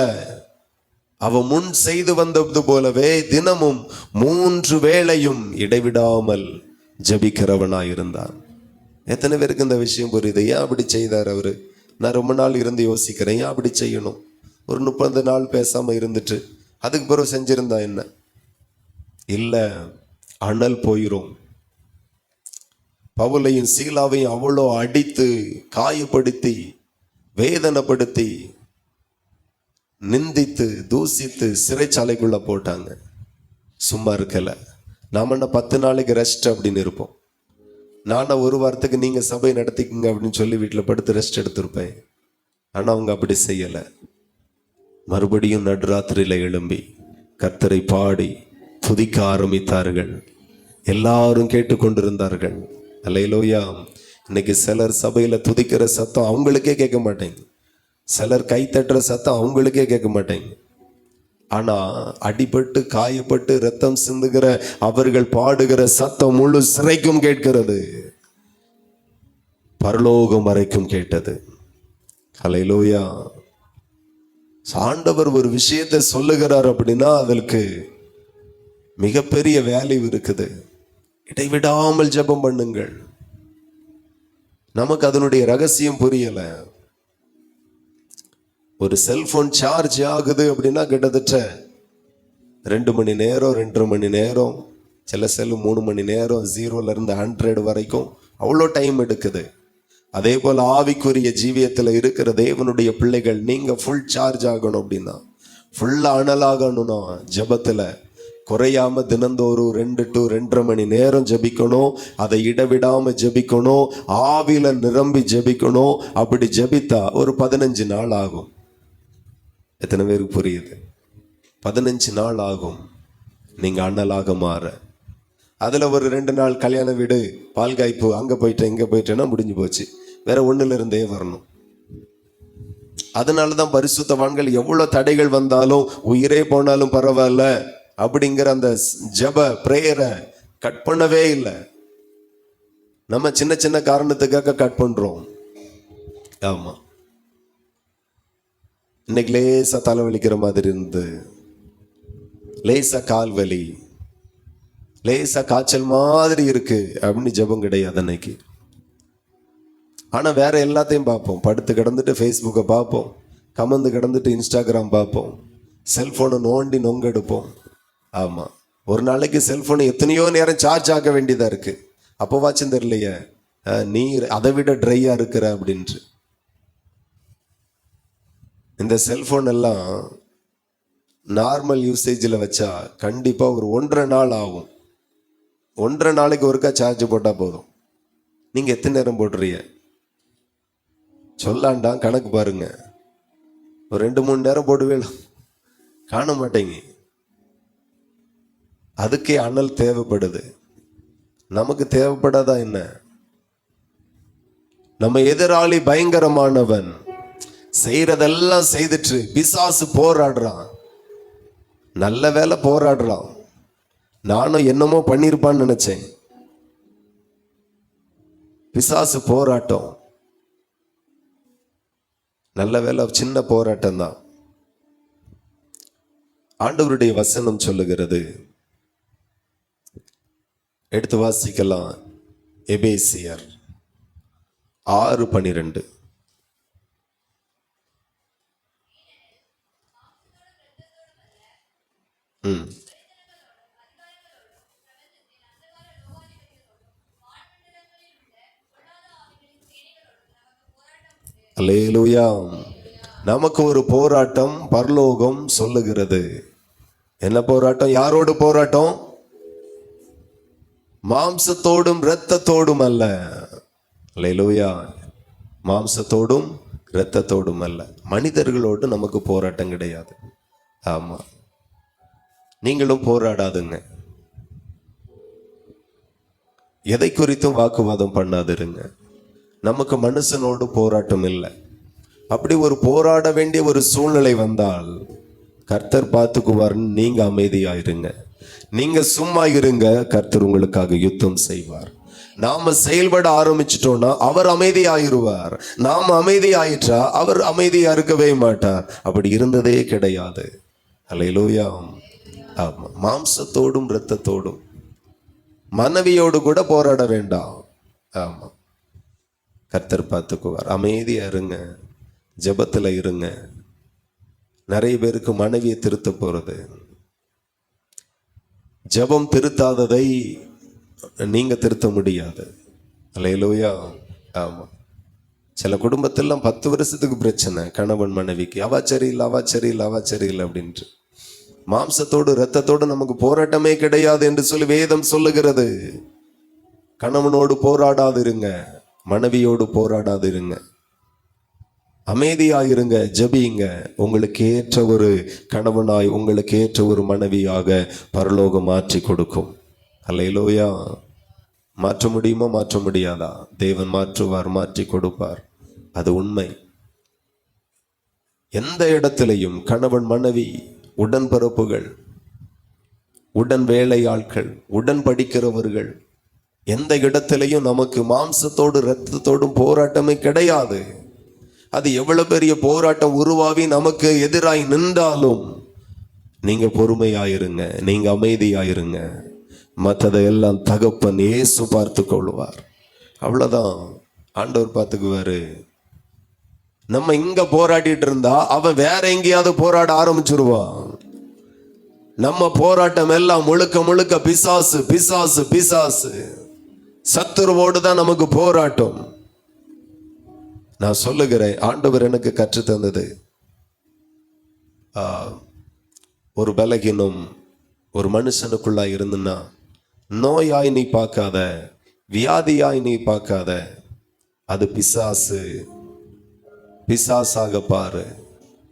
அவன் முன் செய்து வந்தது போலவே தினமும் 3 வேளையும் இடைவிடாமல் ஜபிக்கிறவனாயிருந்தான். எத்தனை பேருக்கு இந்த விஷயம் புரியுது? ஏன் அப்படி செய்தார் அவரு? நான் ரொம்ப நாள் இருந்து யோசிக்கிறேன், ஏன் அப்படி செய்யணும்? ஒரு 30 நாள் பேசாம இருந்துட்டு அதுக்கு பிறகு செஞ்சிருந்தா என்ன? இல்ல, அனல் போயிரும். பவுலையும் சீலாவையும் அவ்வளோ அடித்து, காயப்படுத்தி, வேதனைப்படுத்தி, நிந்தித்து, தூசித்து சிறைச்சாலைக்குள்ள போட்டாங்க. சும்மா இருக்கல. நாம என்ன 10 நாளைக்கு ரெஸ்ட் அப்படின்னு இருப்போம். நானா ஒரு வாரத்துக்கு நீங்க சபை நடத்திக்குங்க அப்படின்னு சொல்லி வீட்டில் படுத்து ரெஸ்ட் எடுத்திருப்பேன். ஆனா அவங்க அப்படி செய்யல. மறுபடியும் நடுராத்திரியில எழும்பி கர்த்தரை பாடி துதிக்க ஆரம்பித்தார்கள். எல்லாரும் கேட்டுக்கொண்டிருந்தார்கள். அல்லேலூயா. இன்னைக்கு சிலர் சபையில துதிக்கிற சத்தம் அவங்களுக்கே கேட்க மாட்டேங்க, சிலர் கை தட்டுற சத்தம் அவங்களுக்கே கேட்க மாட்டேங்க. ஆனா அடிபட்டு காயப்பட்டு ரத்தம் சிந்துகிற அவர்கள் பாடுகிற சத்தம் முழு சிறைக்கும் கேட்கிறது, பரலோகம் வரைக்கும் கேட்டது. அல்லேலூயா. ஆண்டவர் ஒரு விஷயத்தை சொல்லுகிறார் அப்படின்னா அதற்கு மிகப்பெரிய வேல்யூ இருக்குது. இடைவிடாமல் ஜெபம் பண்ணுங்கள். நமக்கு அதனுடைய ரகசியம் புரியல. ஒரு செல்போன் சார்ஜ் ஆகுது அப்படின்னா கிட்டத்தட்ட 2 மணி நேரம், 2.5 மணி நேரம், சில செல்லு 3 மணி நேரம், 0ல இருந்து 100 வரைக்கும் அவ்வளோ டைம் எடுக்குது. அதே போல் ஆவிக்குரிய ஜீவியத்தில் இருக்கிற தேவனுடைய பிள்ளைகள், நீங்க ஃபுல் சார்ஜ் ஆகணும் அப்படின்னா, ஃபுல்லா அனலாகணும்னா ஜெபத்தில் குறையாம தினந்தோறும் 2 to 2.5 மணி நேரம் ஜெபிக்கணும். அதை இடவிடாம ஜெபிக்கணும். ஆவில நிரம்பி ஜெபிக்கணும். அப்படி ஜெபித்தா ஒரு 15 நாள் ஆகும். எத்தனை பேருக்கு புரியுது? 15 நாள் ஆகும் நீங்க அண்ணலாக மாற. அதுல ஒரு 2 நாள் கல்யாண வீடு, பால் காய்ப்பு, அங்க போயிட்டேன் இங்க போயிட்டேன்னா முடிஞ்சு போச்சு. வேற ஒண்ணுல இருந்தே வரணும். அதனாலதான் பரிசுத்தவான்கள் எவ்வளவு தடைகள் வந்தாலும், உயிரே போனாலும் பரவாயில்ல அப்படிங்கிற அந்த ஜெப பிரேயரை கட் பண்ணவே இல்லை. நம்ம சின்ன சின்ன காரணத்துக்காக கட் பண்றோம். ஆமா, இன்னைக்கு லேசா தலைவலிக்கிற மாதிரி இருந்து, லேசா கால் வலி, லேசா காய்ச்சல் மாதிரி இருக்கு அப்படின்னு ஜெபம் கிடையாது அன்னைக்கு. ஆனா வேற எல்லாத்தையும் பார்ப்போம். படுத்து கிடந்துட்டு ஃபேஸ்புக்கை பார்ப்போம், கமந்து கிடந்துட்டு இன்ஸ்டாகிராம் பார்ப்போம், செல்போனை நோண்டி நொங்கெடுப்போம். ஆமா, ஒரு நாளைக்கு செல்போனை எத்தனையோ நேரம் சார்ஜ் ஆக்க வேண்டியதா இருக்கு. அப்போவாச்சும் தெரியலையே நீ அதை விட ட்ரையா இருக்கிற அப்படின்ட்டு. இந்த செல்போன் எல்லாம் நார்மல் யூசேஜில் வச்சா கண்டிப்பா ஒரு 1.5 நாள் ஆகும். 1.5 நாளைக்கு ஒருக்கா சார்ஜ் போட்டா போதும். நீங்க எத்தனை நேரம் போடுறீங்க சொல்லாண்டா கணக்கு பாருங்க. ஒரு 2-3 நேரம் போடுவே, காண மாட்டேங்க. அதுக்கே அனல் தேவைப்படுது. நமக்கு தேவைப்படாதா என்ன? நம்ம எதிராளி பயங்கரமானவன். செய்யறதெல்லாம் செய்துட்டு பிசாசு போராடுறான். நல்ல வேலை போராடுறான். நானும் என்னமோ பண்ணிருப்பான்னு நினைச்சேன். பிசாசு போராட்டம், நல்ல வேலை சின்ன போராட்டம் தான். ஆண்டவருடைய வசனம் சொல்லுகிறது, எடுத்து வாசிக்கலாம். எபேசியர் 6:12. அல்லேலூயா. நமக்கு ஒரு போராட்டம் பரலோகம் சொல்லுகிறது. என்ன போராட்டம்? யாரோடு போராட்டம்? மாம்சத்தோடும் இரத்தத்தோடும் அல்ல. அல்லேலூயா. மாம்சத்தோடும் இரத்தத்தோடும் அல்ல. மனிதர்களோடு நமக்கு போராட்டம் கிடையாது. ஆமா, நீங்களும் போராடாதுங்க. எதை குறித்தும் வாக்குவாதம் பண்ணாதிருங்க. நமக்கு மனுஷனோடு போராட்டம் இல்லை. அப்படி ஒரு போராட வேண்டிய ஒரு சூழ்நிலை வந்தால் கர்த்தர் பார்த்துக்குவார்னு நீங்க அமைதியாயிருங்க. நீங்க சும்மா இருங்க, கர்த்தர் உங்களுக்காக யுத்தம் செய்வார். நாம செயல்பட ஆரம்பிச்சிட்டோம்னா அவர் அமைதியாயிருவார். நாம அமைதியாயிற்றா அவர் அமைதியா இருக்கவே மாட்டார். அப்படி இருந்ததே கிடையாது. அல்லேலூயா. ஆமா, மாம்சத்தோடும் இரத்தத்தோடும், மனைவியோடு கூட போராட வேண்டாம். ஆமா, கர்த்தர் பார்த்துக்குவார். அமைதியா இருங்க, ஜெபத்துல இருங்க. நிறைய பேருக்கு மனைவியை திருத்த போறது. ஜெபம் திருத்தாததை நீங்க திருத்த முடியாது. அல்லேலூயா. ஆமா, சில குடும்பத்திலாம் 10 வருஷத்துக்கு பிரச்சனை. கணவன் மனைவிக்கு அவ சரியில்லை, அவ சரியில்லை, அவ சரியில்லை அப்படின்ட்டு. மாம்சத்தோடு இரத்தத்தோடு நமக்கு போராட்டமே கிடையாது என்று சொல்லி வேதம் சொல்லுகிறது. கணவனோடு போராடாதிருங்க, மனைவியோடு போராடாதிருங்க. அமைதியாயிருங்க, ஜெபியுங்க. உங்களுக்கு ஏற்ற ஒரு கணவனாய், உங்களுக்கு ஏற்ற ஒரு மனைவியாக பரலோகம் மாற்றி கொடுக்கும். அல்லேலூயா. மாற்ற முடியுமா? மாற்ற முடியாதா? தேவன் மாற்றுவார், மாற்றி கொடுப்பார். அது உண்மை. எந்த இடத்திலையும் கணவன் மனைவி, உடன்பிறப்புகள், உடன் வேலையாட்கள், உடன் படிக்கிறவர்கள், எந்த இடத்திலையும் நமக்கு மாம்சத்தோடு இரத்தத்தோடும் போராட்டமே கிடையாது. அது எவ்வளவு பெரிய போராட்டம் உருவாவி நமக்கு எதிராய் நின்றாலும் நீங்க பொறுமையாயிருங்க, நீங்க அமைதியாயிருங்க, மற்றதையெல்லாம் தகப்பன் இயேசு பார்த்து கொள்வார். அவ்வளவுதான். ஆண்டவர் பார்த்துக்குவாரு. நம்ம இங்க போராடிட்டு இருந்தா அவன் வேற எங்கேயாவது போராட ஆரம்பிச்சிருவான். நம்ம போராட்டம் எல்லாம் முழுக்க முழுக்க பிசாசு பிசாசு பிசாசு, சத்துருவோடு தான் நமக்கு போராட்டம். நான் சொல்லுகிறேன், ஆண்டவர் எனக்கு கற்று தந்தது, ஒரு பலகீனம் ஒரு மனுஷனுக்குள்ளா இருந்துன்னா நோயாய் நீ பார்க்காத, வியாதியாய் நீ பார்க்காத, அது பிசாசு. பிசாசாக பாரு.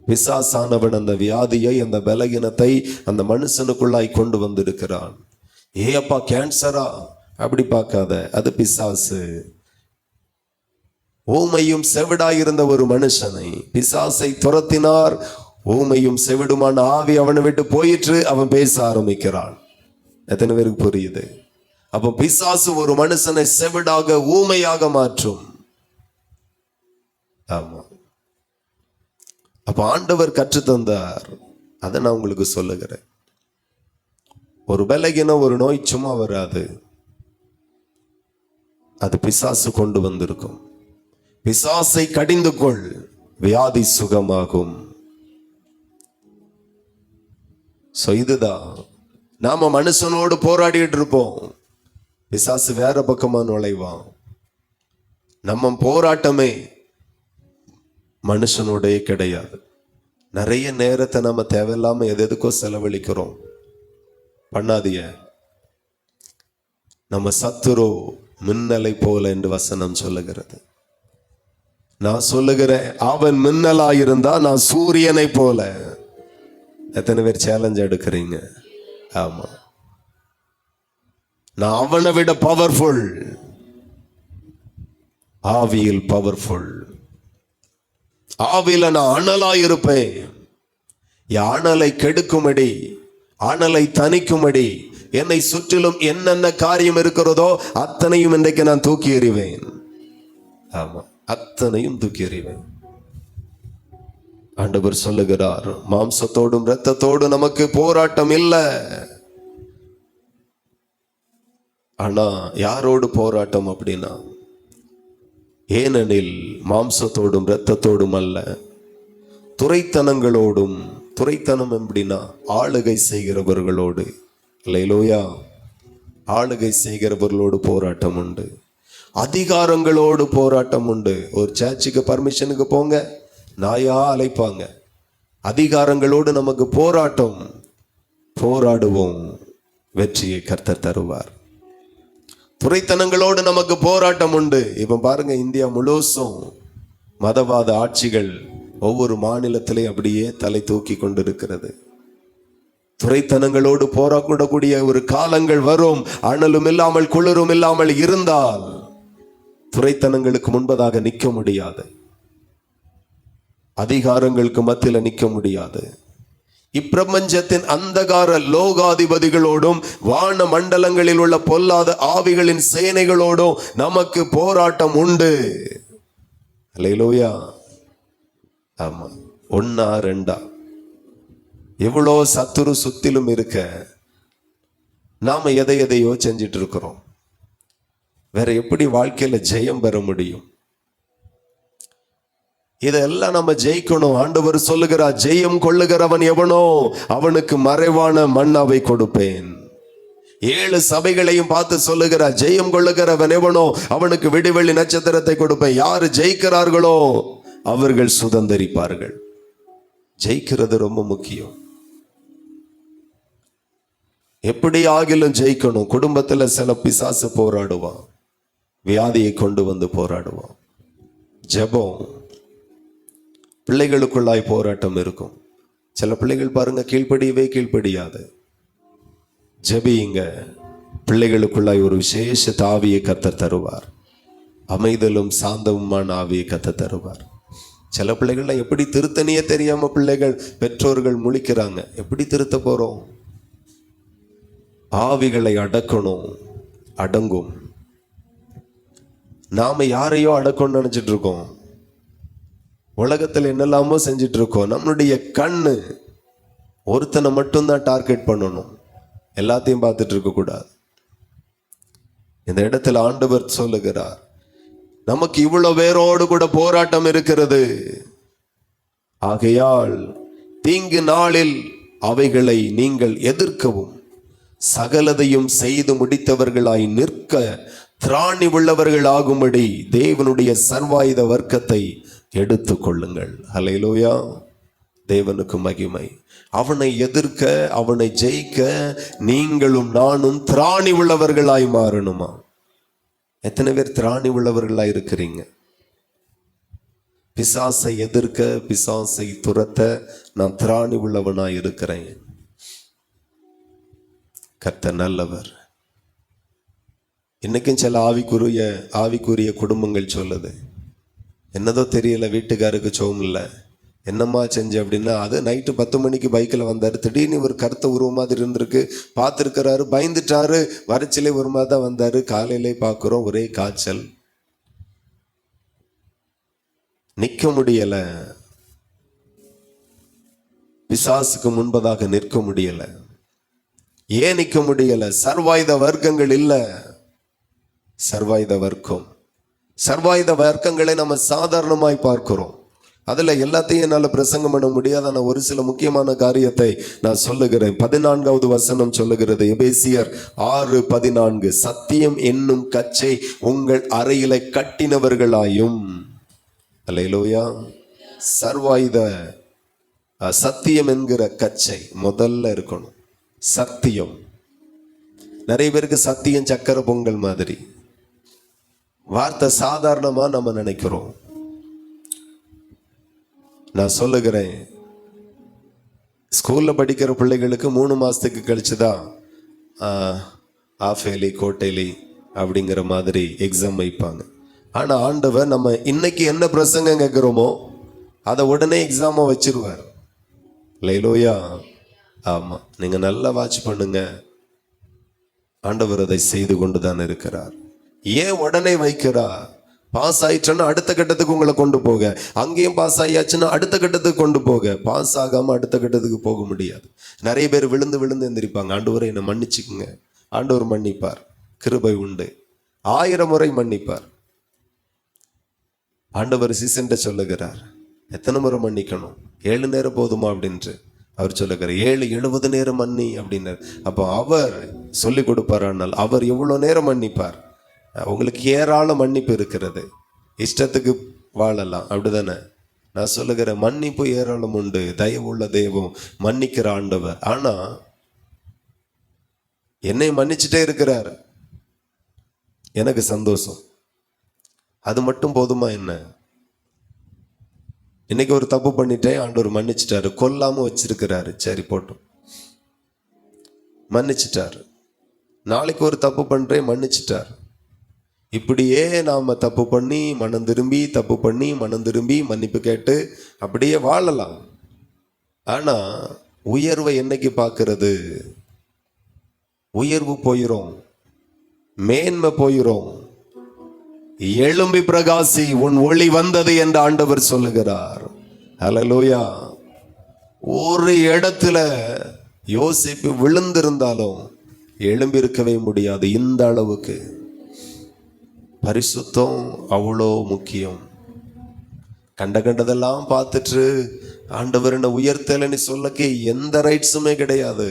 பிசாசானவன் அந்த வியாதியை, அந்த பலகீனத்தை அந்த மனுஷனுக்குள்ளாய் கொண்டு வந்திருக்கிறான். அப்பா கேன்சரா அப்படி பார்க்காத, அது பிசாசு. ஊமையும் செவிடாயிருந்த ஒரு மனுஷனை பிசாசை துரத்தினார். ஊமையும் செவிடுமான ஆவி அவனை விட்டு போயிற்று. அவன் பேச ஆரம்பிக்கிறான். எத்தனை பேருக்கு புரியுது? அப்போ பிசாசு ஒரு மனுஷனை செவிடாக ஊமையாக மாற்றும். ஆமா. அப்ப ஆண்டவர் கற்று தந்தார். அதை நான் உங்களுக்கு சொல்லுகிறேன். ஒரு பலகீனம் ஒரு நோய் சும்மா வராது, அது பிசாசு கொண்டு வந்திருக்கும். பிசாசை கடிந்து கொள், வியாதி சுகமாகும். இதுதான் நாம மனுஷனோடு போராடிட்டு இருப்போம், பிசாசு வேற பக்கமா நுழைவான். நம்ம போராட்டமே மனுஷனோடே கிடையாது. நிறைய நேரத்தை நம்ம தேவையில்லாம எதுக்கோ செலவழிக்கிறோம். பண்ணாதீங்க. நம்ம சத்துரு மின்னலை போல என்று வசனம் சொல்லுகிறது. நான் சொல்லுகிறேன், அவன் மின்னலாயிருந்தா நான் சூரியனை போல. எத்தனை பேர் சேலஞ்ச் எடுக்கிறீங்க? ஆமா, நான் அவனை விட பவர்ஃபுல், ஆவியில் பவர்ஃபுல். ஆவில நான் அனலாயிருப்பேன். அனலை கெடுக்கும்படி, அனலை தணிக்கும்படி என்னை சுற்றிலும் என்னென்ன காரியம் இருக்கிறதோ அத்தனையும் இன்றைக்கு நான் தூக்கி எறிவேன். ஆமா, அத்தனையும் தூக்கி எறிவேன். ஆண்டவர் சொல்லுகிறார், மாம்சத்தோடும் இரத்தத்தோடும் நமக்கு போராட்டம் இல்லை. ஆனா யாரோடு போராட்டம் அப்படின்னா, ஏனெனில் மாம்சத்தோடும் இரத்தத்தோடும் அல்ல, துரைத்தனங்களோடும். துரைத்தனம் எப்படின்னா ஆளுகை செய்கிறவர்களோடு. அல்லேலூயா. ஆளுகை செய்கிறவர்களோடு போராட்டம் உண்டு. அதிகாரங்களோடு போராட்டம் உண்டு. ஒரு சர்ச்சுக்கு பர்மிஷனுக்கு போங்க, நாயா அழைப்பாங்க. அதிகாரங்களோடு நமக்கு போராட்டம். போராடுவோம், வெற்றியை கர்த்தர் தருவார். துரைத்தனங்களோடு நமக்கு போராட்டம் உண்டு. இப்ப பாருங்க, இந்தியா முழுசும் மதவாத ஆட்சிகள் ஒவ்வொரு மாநிலத்திலையும் அப்படியே தலை தூக்கி கொண்டிருக்கிறது. துரைத்தனங்களோடு போராடக்கூடிய ஒரு காலங்கள் வரும். அனலும் இல்லாமல் குளிரும் இல்லாமல் இருந்தால் துரைத்தனங்களுக்கு முன்பதாக நிற்க முடியாது, அதிகாரங்களுக்கு மத்தியில் நிற்க முடியாது. இப்பிரபஞ்சத்தின் அந்தகார லோகாதிபதிகளோடும் வான மண்டலங்களில் உள்ள பொல்லாத ஆவிகளின் சேனைகளோடும் நமக்கு போராட்டம் உண்டு. அல்லேலூயா. ஆமா, ஒன்னா ரெண்டா எவ்வளோ சத்துரு சுத்திலும் இருக்க நாம எதையோ செஞ்சிட்டு இருக்கிறோம். வேற எப்படி வாழ்க்கையில ஜெயம் பெற முடியும்? இதெல்லாம் நம்ம ஜெயிக்கணும். ஆண்டவர் சொல்லுகிறார், ஜெயம் கொள்ளுகிறவன் எவனோ அவனுக்கு மறைவான மன்னாவை கொடுப்பேன். 7 சபைகளையும் பார்த்து சொல்லுகிறார், ஜெயம் கொள்ளுகிறவன் எவனோ அவனுக்கு விடிவெள்ளி நட்சத்திரத்தை கொடுப்பேன். யாரு ஜெயிக்கிறார்களோ அவர்கள் சுதந்தரிப்பார்கள். ஜெயிக்கிறது ரொம்ப முக்கியம். எப்படி ஆகிலும் ஜெயிக்கணும். குடும்பத்துல சில பிசாசு போராடுவான், வியாதியை கொண்டு வந்து போராடுவான். ஜெபம், பிள்ளைகளுக்குள்ளாய் போராட்டம் இருக்கும். சில பிள்ளைகள் பாருங்க, கீழ்ப்படியவே கீழ்ப்படியாது. ஜெபியுங்க, பிள்ளைகளுக்குள்ளாய் ஒரு விசேஷ ஆவியை கர்த்தர் தருவார். அமைதலும் சாந்தமுமான ஆவியை கர்த்தர் தருவார். சில பிள்ளைகள்லாம் எப்படி திருத்தனியே தெரியாம பிள்ளைகள் பெற்றோர்கள் முழிக்கிறாங்க. எப்படி திருத்த போறோம்? ஆவிகளை அடக்கணும், அடங்கும். நாம யாரையோ அடக்கணும்னு நினைச்சிட்டு இருக்கோம். உலகத்தில் என்னெல்லாமோ செஞ்சிட்டு இருக்கோம். நம்மளுடைய கண்ணு ஒருத்தனை மட்டும்தான் டார்கெட் பண்ணணும், எல்லாத்தையும் பார்த்துட்டு இருக்கக்கூடாது. இந்த இடத்துல ஆண்டவர் சொல்லுகிறார், நமக்கு இவ்வளவு பேரோடு கூட போராட்டம் இருக்கிறது. ஆகையால் தீங்கு நாளில் அவைகளை நீங்கள் எதிர்க்கவும் சகலதையும் செய்து முடித்தவர்களாய் நிற்க திராணி உள்ளவர்களாகும்படி தேவனுடைய சர்வாயுத வர்க்கத்தை எடுத்து கொள்ளுங்கள். ஹல்லேலூயா, தேவனுக்கு மகிமை. அவனை எதிர்க்க, அவனை ஜெயிக்க நீங்களும் நானும் திராணி உள்ளவர்களாய் மாறணுமா? எத்தனை பேர் திராணி உள்ளவர்களாய் இருக்கிறீங்க? பிசாசை எதிர்க்க, பிசாசை துரத்த நான் திராணி உள்ளவனாய் இருக்கிறேன். கர்த்தர் நல்லவர். இன்னைக்கும் சில ஆவிக்குரிய குடும்பங்கள் சொல்லுது, என்னதோ தெரியல, வீட்டுக்காருக்கு சோம் இல்லை, என்னம்மா செஞ்சு அப்படின்னா, அது நைட்டு 10 மணிக்கு பைக்கில் வந்தார், திடீர்னு ஒரு கருத்த உருவ மாதிரி இருந்திருக்கு, பார்த்துருக்கிறாரு, பயந்துட்டாரு, வரைச்சிலே ஒரு மாதிரி தான் வந்தார், காலையிலே பார்க்குறோம் ஒரே காய்ச்சல், நிற்க முடியல, பிசாசுக்கு முன்பதாக நிற்க முடியல. ஏன் நிற்க முடியல? சர்வாயுத வர்க்கங்கள் இல்லை. சர்வாயுத வர்க்கங்களை நம்ம சாதாரணமாய் பார்க்கிறோம். அதுல எல்லாத்தையும் என்னால் பிரசங்கம் பண்ண முடியாத நான் ஒரு சில முக்கியமான காரியத்தை நான் சொல்லுகிறேன். 14வது வசனம் சொல்லுகிறது, எபேசியர் 6:14, சத்தியம் என்னும் கச்சை உங்கள் அறையில கட்டினவர்களாயும். அல்லேலூயா. சர்வாயுத சத்தியம் என்கிற கச்சை முதல்ல இருக்கணும். சத்தியம். நிறைய பேருக்கு சத்தியம் சக்கரை பொங்கல் மாதிரி வார்த்தை சாதாரணமா நம்ம நினைக்கிறோம். நான் சொல்லுகிறேன், ஸ்கூல்ல படிக்கிற பிள்ளைகளுக்கு 3 மாசத்துக்கு கழிச்சுதான் ஆஃபேலி கோட்டேலி அப்படிங்கிற மாதிரி எக்ஸாம் வைப்பாங்க. ஆனா ஆண்டவர் நம்ம இன்னைக்கு என்ன பிரசங்கம் கேட்கிறோமோ அதை உடனே எக்ஸாமா வச்சிருவார். லைலோயா. ஆமா, நீங்க நல்லா வாட்ச் பண்ணுங்க, ஆண்டவர் அதை செய்து கொண்டுதான் இருக்கிறார். ஏன் உடனே வைக்கிறார்? பாஸ் ஆயிடுச்சுன்னா அடுத்த கட்டத்துக்கு உங்களை கொண்டு போக, அங்கேயும் பாஸ் ஆகியாச்சுன்னா அடுத்த கட்டத்துக்கு கொண்டு போக. பாஸ் ஆகாம அடுத்த கட்டத்துக்கு போக முடியாது. நிறைய பேர் விழுந்து விழுந்து எந்திரிப்பாங்க, ஆண்டவரை என்னை மன்னிச்சுக்குங்க. ஆண்டவர் மன்னிப்பார், கிருபை உண்டு, 1000 முறை மன்னிப்பார். ஆண்டவர் சிசன்ட்ட சொல்லுகிறார், எத்தனை முறை மன்னிக்கணும்? 7 நேரம் போதுமா அப்படின்ட்டு அவர் சொல்லுகிறார். 70 நேரம் மன்னி அப்படின்னார். அப்போ அவர் சொல்லி கொடுப்பாரானால் அவர் எவ்வளோ நேரம் மன்னிப்பார்? உங்களுக்கு ஏராள மன்னிப்பு இருக்கிறது, இஷ்டத்துக்கு வாழலாம், அப்படிதானே? நான் சொல்லுகிற மன்னிப்பு ஏராளம் உண்டு. தயவுள்ள தெய்வம், மன்னிக்கிற ஆண்டவர். ஆனா என்னை மன்னிச்சுட்டே இருக்கிறார், எனக்கு சந்தோஷம். அது மட்டும் போதுமா என்ன? இன்னைக்கு ஒரு தப்பு பண்ணிட்டேன், ஆண்டவர் மன்னிச்சிட்டாரு, கொல்லாம வச்சிருக்கிறாரு, சரி போட்டோம், மன்னிச்சிட்டாரு. நாளைக்கு ஒரு தப்பு பண்றேன், மன்னிச்சிட்டார். இப்படியே நாம தப்பு பண்ணி மனம் திரும்பி, தப்பு பண்ணி மனம் திரும்பி மன்னிப்பு கேட்டு அப்படியே வாழலாம். ஆனா உயர்வை என்னைக்கு பார்க்கிறது? உயர்வு போயிரும், மேன்மை போயிரும். எழும்பி பிரகாசி, உன் ஒளி வந்தது என்று ஆண்டவர் சொல்லுகிறார். ஹல்லேலூயா. ஒரு இடத்துல யோசிப்பு விழுந்திருந்தாலும் எழும்பி இருக்கவே முடியாது. இந்த அளவுக்கு பரிசுத்தம் அவ்வளோ முக்கியம். கண்டதெல்லாம் பார்த்துட்டு ஆண்டவர் என்ன உயர்த்தலைன்னு சொல்லக்கு எந்த ரைட்ஸுமே கிடையாது.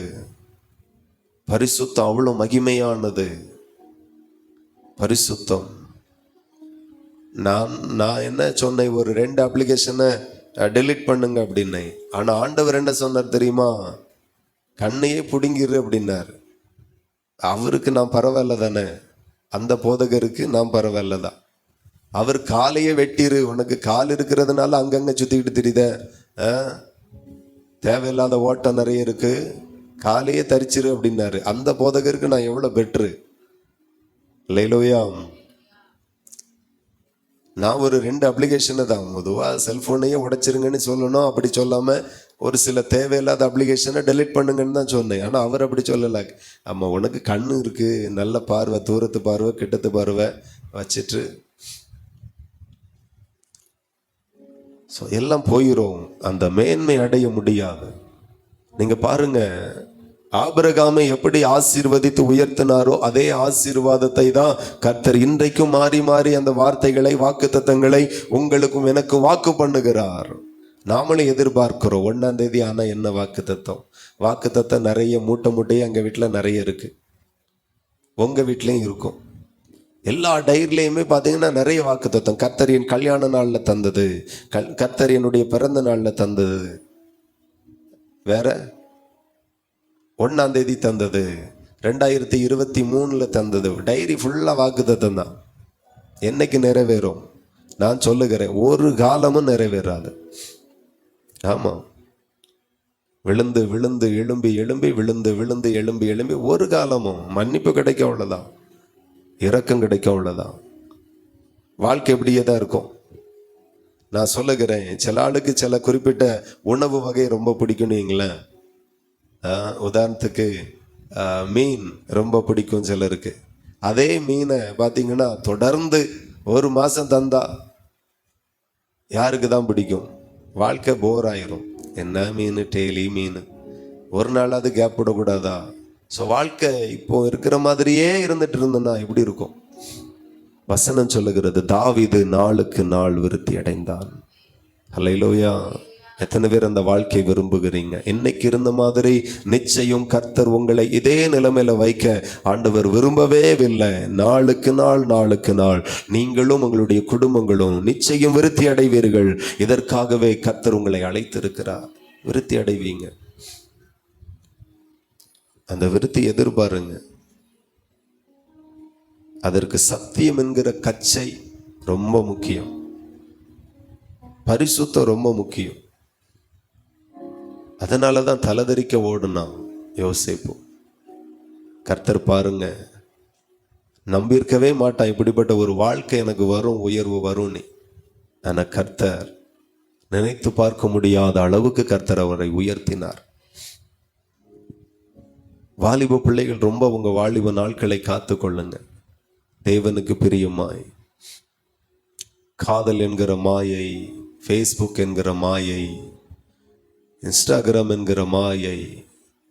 பரிசுத்தம் அவ்வளோ மகிமையானது. பரிசுத்தம். நான் என்ன சொன்னேன், ஒரு 2 அப்ளிகேஷனை டெலீட் பண்ணுங்க அப்படின்னேன். ஆனா ஆண்டவர் என்ன சொன்னார் தெரியுமா? கண்ணையே பிடுங்கிரு அப்படின்னார். அவருக்கு நான் பரவாயில்ல தானே, அந்த போதகருக்கு நான் பரவாயில்ல தான். அவர் காலையே வெட்டிரு, உனக்கு கால் இருக்கிறதுனால அங்கங்க சுத்திக்கிட்டு தெரியுத, தேவையில்லாத ஓட்டம் நிறைய இருக்கு, காலையே தரிச்சிரு அப்படின்னாரு. அந்த போதகருக்கு நான் எவ்வளவு பெட்ரு. லைலோயா. நான் ஒரு 2 அப்ளிகேஷனை தான், பொதுவாக செல்ஃபோனையே உடைச்சிருங்கன்னு சொல்லணும், அப்படி சொல்லாமல் ஒரு சில தேவையில்லாத அப்ளிகேஷனை டெலீட் பண்ணுங்கன்னு தான் சொன்னேன். ஆனால் அவர் அப்படி சொல்லலை. ஆமாம், உனக்கு கண்ணு இருக்குது, நல்ல பார்வை, தூரத்து பார்வை, கிட்டத்து பார்வை வச்சுட்டு ஸோ எல்லாம் போயிடும், அந்த மேன்மை அடைய முடியாது. நீங்க பாருங்க, ஆபிரகாமை எப்படி ஆசீர்வதித்து உயர்த்தினாரோ அதே ஆசீர்வாதத்தை தான் கர்த்தர் இன்றைக்கும் மாறி மாறி அந்த வார்த்தைகளை, வாக்குத்தத்தங்களை உங்களுக்கும் எனக்கு வாக்கு பண்ணுகிறார். நாமளும் எதிர்பார்க்கிறோம் 1ஆம் தேதி ஆனா என்ன வாக்குத்தத்தம் நிறைய மூட்டையே எங்க வீட்டில் நிறைய இருக்கு, உங்க வீட்லயும் இருக்கும். எல்லா டைரிலையுமே பார்த்தீங்கன்னா நிறைய வாக்குத்தத்தம். கர்த்தர் என் கல்யாண நாளில் தந்தது, கர்த்தர் என்னுடைய பிறந்த நாளில் தந்தது, வேற 1ஆம் தேதி தந்தது, 2023 தந்தது. டைரி ஃபுல்லா வாக்குத்தத்தம் தான். என்னைக்கு நிறைவேறும்? நான் சொல்லுகிறேன், ஒரு காலமும் நிறைவேறாது. ஆமா, விழுந்து விழுந்து எழும்பி எழும்பி விழுந்து விழுந்து எழும்பி எழும்பி ஒரு காலமும் மன்னிப்பு கிடைக்க அவ்வளவுதான், இரக்கம் கிடைக்க அவ்வளவுதான். வாழ்க்கை இப்படியே தான் இருக்கும். நான் சொல்லுகிறேன், சில ஆளுக்கு சில குறிப்பிட்ட உணவு வகை ரொம்ப பிடிக்கும்னுங்களேன். உதாரணத்துக்கு மீன் ரொம்ப பிடிக்கும் சிலருக்கு. அதே மீனை பார்த்தீங்கன்னா தொடர்ந்து ஒரு மாதம் தந்தா யாருக்கு தான் பிடிக்கும்? வாழ்க்கை போர் ஆயிரும். என்ன மீன், டெய்லி மீன், ஒரு நாள் அது கேப் விடக்கூடாதா? ஸோ வாழ்க்கை இப்போ இருக்கிற மாதிரியே இருந்துட்டு இருந்தோன்னா எப்படி இருக்கும்? வசனம் சொல்லுகிறது, தாவீது நாளுக்கு நாள் விருத்தி அடைந்தான். அல்லேலூயா. எத்தனை பேர் அந்த வாழ்க்கையை விரும்புகிறீங்க? இன்னைக்கு இருந்த மாதிரி நிச்சயம் கர்த்தர் உங்களை இதே நிலைமையில வைக்க ஆண்டவர் விரும்பவே இல்லை. நாளுக்கு நாள் நாளுக்கு நாள் நீங்களும் உங்களுடைய குடும்பங்களும் நிச்சயம் விருத்தி அடைவீர்கள். இதற்காகவே கர்த்தர் உங்களை அழைத்திருக்கிறார். விருத்தி அடைவீங்க. அந்த விருத்தி எதிர்பாருங்க. அதற்கு சத்தியம் என்கிற கச்சை ரொம்ப முக்கியம், பரிசுத்தம் ரொம்ப முக்கியம். அதனாலதான் தலதரிக்க ஓடுனான் யோசேப்பு. கர்த்தர் பாருங்க, நம்பியிருக்கவே மாட்டான் இப்படிப்பட்ட ஒரு வாழ்க்கை எனக்கு வரும், உயர்வு வரும் நீ. ஆனா கர்த்தர் நினைத்து பார்க்க முடியாத அளவுக்கு கர்த்தர் அவரை உயர்த்தினார். வாலிப பிள்ளைகள் ரொம்ப உங்க வாலிப நாட்களை காத்து கொள்ளுங்க. தேவனுக்கு பிரியமாய். காதல் என்கிற மாயை, ஃபேஸ்புக் என்கிற மாயை, இன்ஸ்டாகிராம் என்கிற மாயை,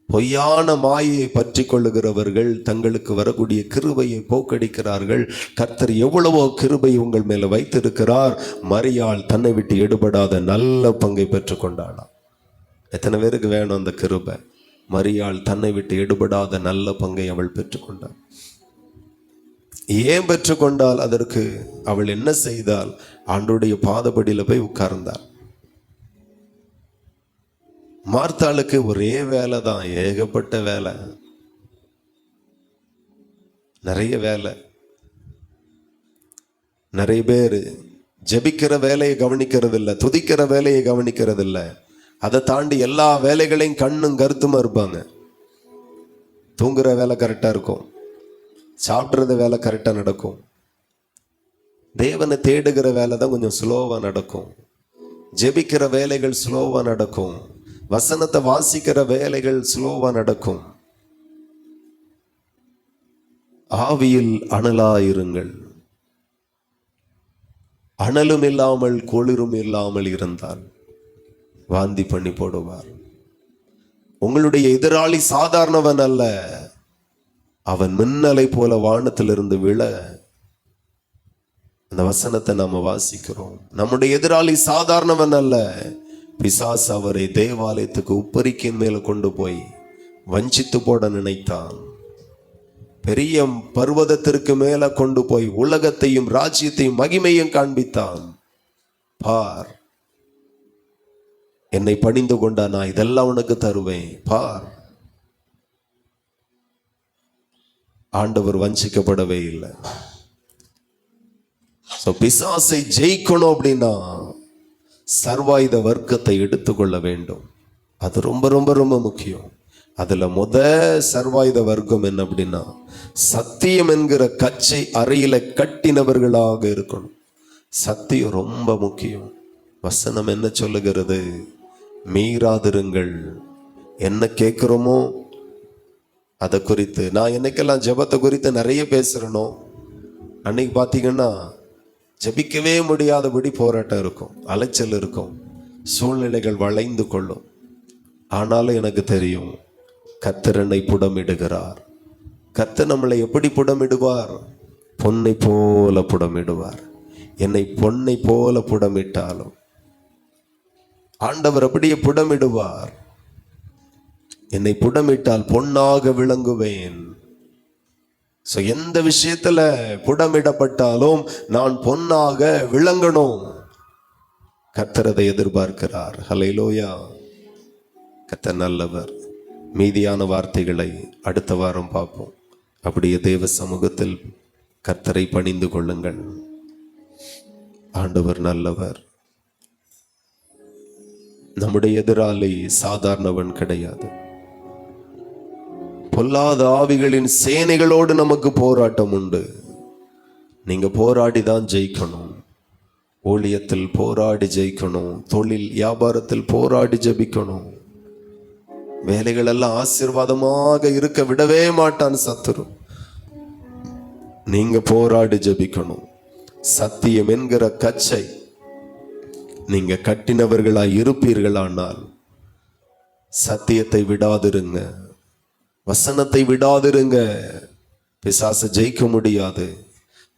பொய்யான மாயை பற்றி கொள்ளுகிறவர்கள் தங்களுக்கு வரக்கூடிய கிருபையை போக்கடிக்கிறார்கள். கர்த்தர் எவ்வளவோ கிருபை உங்கள் மேல வைத்திருக்கிறார். மரியாள் தன்னை விட்டு எடுபடாத நல்ல பங்கை பெற்றுக்கொண்டாளாம். எத்தனை பேருக்கு வேணும் அந்த கிருபை? மரியாள் தன்னை விட்டு எடுபடாத நல்ல பங்கை அவள் பெற்றுக்கொண்டாள். ஏன் பெற்றுக்கொண்டால்? அதற்கு அவள் என்ன செய்தால்? ஆண்டவருடைய பாதபடியில போய் உட்கார்ந்தாள். மார்த்தாளுக்கு ஒரே வேலை தான், ஏகப்பட்ட வேலை, நிறைய வேலை. நிறைய பேர் ஜெபிக்கிற வேலையை கவனிக்கிறது இல்லை, துதிக்கிற வேலையை கவனிக்கிறது இல்லை. அதை தாண்டி எல்லா வேலைகளையும் கண்ணும் கருத்துமா இருப்பாங்க. தூங்குற வேலை கரெக்டா இருக்கும், சாப்பிட்றது வேலை கரெக்டா நடக்கும். தேவனை தேடுகிற வேலை தான் கொஞ்சம் ஸ்லோவா நடக்கும். ஜெபிக்கிற வேலைகள் ஸ்லோவா நடக்கும். வசனத்தை வாசிக்கிற வேலைகள் ஸ்லோவா நடக்கும். ஆவியில் அனலாயிருங்கள். அனலும் இல்லாமல் குளிரும் இல்லாமல் இருந்தால் வாந்தி பண்ணி போடுவார். உங்களுடைய எதிராளி சாதாரணவன் அல்ல, அவன் மின்னலை போல வானத்திலிருந்து விழ. அந்த வசனத்தை நாம வாசிக்கிறோம். நம்முடைய எதிராளி சாதாரணவன் அல்ல. பிசாசு அவரை தேவாலயத்துக்கு உப்பரிக்கையின் மேல கொண்டு போய் வஞ்சித்து போட நினைத்தான். பெரிய பர்வதத்திற்கு மேல கொண்டு போய் உலகத்தையும் ராஜ்யத்தையும் மகிமையும் காண்பித்தான். பார், என்னை பணிந்து கொண்டா நான் இதெல்லாம் உனக்கு தருவேன். பார், ஆண்டவர் வஞ்சிக்கப்படவே இல்லை. பிசாசை ஜெயிக்கணும் அப்படின்னா சர்வாயுத வர்க்கத்தை எடுத்துக்கொள்ள வேண்டும். அது ரொம்ப ரொம்ப ரொம்ப முக்கியம். அதுல சர்வாயுத வர்க்கம் என்ன அப்படின்னா, சத்தியம் என்கிற கச்சை அறையில கட்டினவர்களாக இருக்கணும். சத்தியம் ரொம்ப முக்கியம். வசனம் என்ன சொல்லுகிறது? மீறாதிருங்கள். என்ன கேட்கிறோமோ அதை குறித்து. நான் என்னைக்கெல்லாம் ஜெபத்தை குறித்து நிறைய பேசுறேனோ அன்னைக்கு பார்த்தீங்கன்னா ஜெபிக்கவே முடியாதபடி போராட்டம் இருக்கும், அலைச்சல் இருக்கும், சூழ்நிலைகள் வளைந்து கொள்ளும். ஆனாலும் எனக்கு தெரியும் கர்த்தர் என்னை புடமிடுகிறார். கர்த்தர் நம்மளை எப்படி புடமிடுவார்? பொன்னை போல புடமிடுவார். என்னை பொன்னை போல புடமிட்டாலும் ஆண்டவர் அப்படியே புடமிடுவார். என்னை புடமிட்டால் பொன்னாக விளங்குவேன். எந்த விஷயத்துல புடமிடப்பட்டாலும் நான் பொன்னாக விளங்கணும். கர்த்தர் அதை எதிர்பார்க்கிறார். ஹல்லேலூயா. கர்த்தர் நல்லவர். மீதியான வார்த்தைகளை அடுத்த வாரம் பார்ப்போம். அப்படியே தேவ சமூகத்தில் கர்த்தரை பணிந்து கொள்ளுங்கள். ஆண்டவர் நல்லவர். நம்முடைய எதிராளி சாதாரணவன் கிடையாது. பொல்லாத ஆவிகளின் சேனைகளோடு நமக்கு போராட்டம் உண்டு. நீங்க போராடி தான் ஜெயிக்கணும். ஊழியத்தில் போராடி ஜெயிக்கணும். தொழில் வியாபாரத்தில் போராடி ஜெபிக்கணும். வேலைகள் எல்லாம் ஆசீர்வாதமாக இருக்க விடவே மாட்டான் சத்துரு. நீங்க போராடி ஜெபிக்கணும். சத்தியம் என்கிற கச்சை நீங்க கட்டினவர்களாய் இருப்பீர்களானால் சத்தியத்தை விடாதிருங்க, வசனத்தை விடாதிருங்க. பிசாசை ஜெயிக்க முடியாது.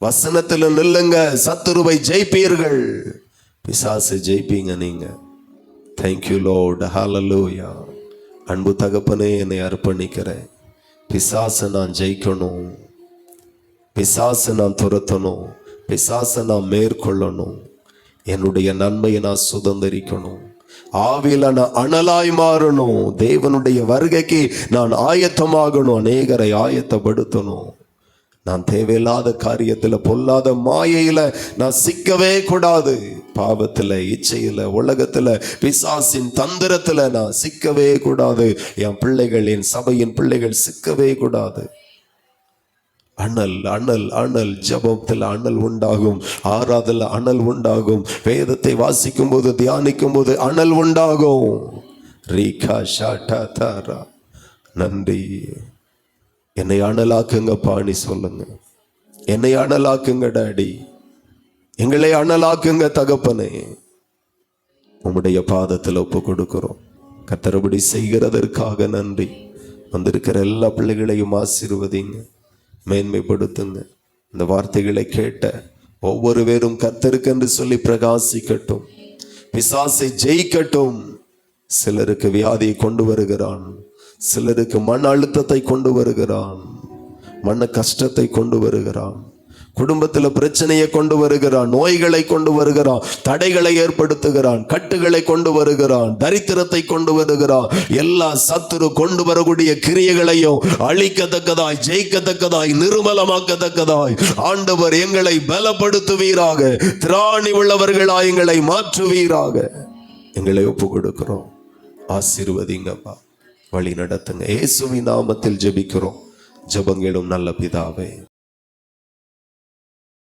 வசனத்தில் நில்லுங்க, சத்துருவை ஜெயிப்பீர்கள். பிசாசை ஜெயிப்பீங்க நீங்க. Thank you Lord. ஹல்லேலூயா. அன்பு தகப்பனே, என்னை அர்ப்பணிக்கிறேன். பிசாசை நான் ஜெயிக்கணும். பிசாசை நான் துரத்தணும். பிசாசை நான் மேற்கொள்ளணும். என்னுடைய நன்மையை நான் சுதந்திரிக்கணும். ஆவில நான் அனலாய் மாறணும். தேவனுடைய வருகைக்கு நான் ஆயத்தமாகணும். அநேகரை ஆயத்தப்படுத்தணும். நான் தேவையில்லாத காரியத்துல, பொல்லாத மாயையில நான் சிக்கவே கூடாது. பாவத்துல, இச்சையில, உலகத்துல, பிசாசின் தந்திரத்துல நான் சிக்கவே கூடாது. என் பிள்ளைகள், என் சபையின் பிள்ளைகள் சிக்கவே கூடாது. அனல் அனல் அனல். ஜபத்தில் அனல் உண்டாகும். ஆராதல அனல் உண்டாகும். வேதத்தை வாசிக்கும் போது, தியானிக்கும் போது அனல் உண்டாகும். ரீகா ஷாட்டா தாரா. நன்றி. என்னை அனலாக்குங்க பாணி சொல்லுங்க. என்னை அனலாக்குங்க டாடி. எங்களை அனலாக்குங்க தகப்பனே. உம்முடைய பாதத்தில் ஒப்பு கொடுக்கிறோம். கர்த்தரபடி செய்கிறதற்காக நன்றி. வந்திருக்கிற எல்லா பிள்ளைகளையும் ஆசீர்வதிங்க, மேன்மைப்படுத்துங்க. இந்த வார்த்தைகளை கேட்ட ஒவ்வொரு பேரும் கர்த்தருக்கென்று சொல்லி பிரகாசிக்கட்டும். பிசாசை ஜெயிக்கட்டும். சிலருக்கு வியாதியை கொண்டு வருகிறான். சிலருக்கு மன அழுத்தத்தை கொண்டு வருகிறான். மன கஷ்டத்தை கொண்டு வருகிறான். குடும்பத்தில் பிரச்சனையை கொண்டு வருகிறான். நோய்களை கொண்டு வருகிறான். தடைகளை ஏற்படுத்துகிறான். கட்டுகளை கொண்டு வருகிறான். தரித்திரத்தை கொண்டு வருகிறான். எல்லா சத்துரு கொண்டு வரக்கூடிய கிரியைகளையும் அழிக்கத்தக்கதாய், ஜெயிக்கத்தக்கதாய், நிர்மலமாக்கத்தக்கதாய் ஆண்டவர் எங்களை பலப்படுத்துவீராக. திராணி உள்ளவர்களாய் எங்களை மாற்றுவீராக. எங்களை ஒப்பு கொடுக்கிறோம். ஆசீர்வதிங்கப்பா. வழி நடத்துங்க. இயேசுவின் நாமத்தில் ஜெபிக்கிறோம். ஜெபங்களும் நல்ல பிதாவே.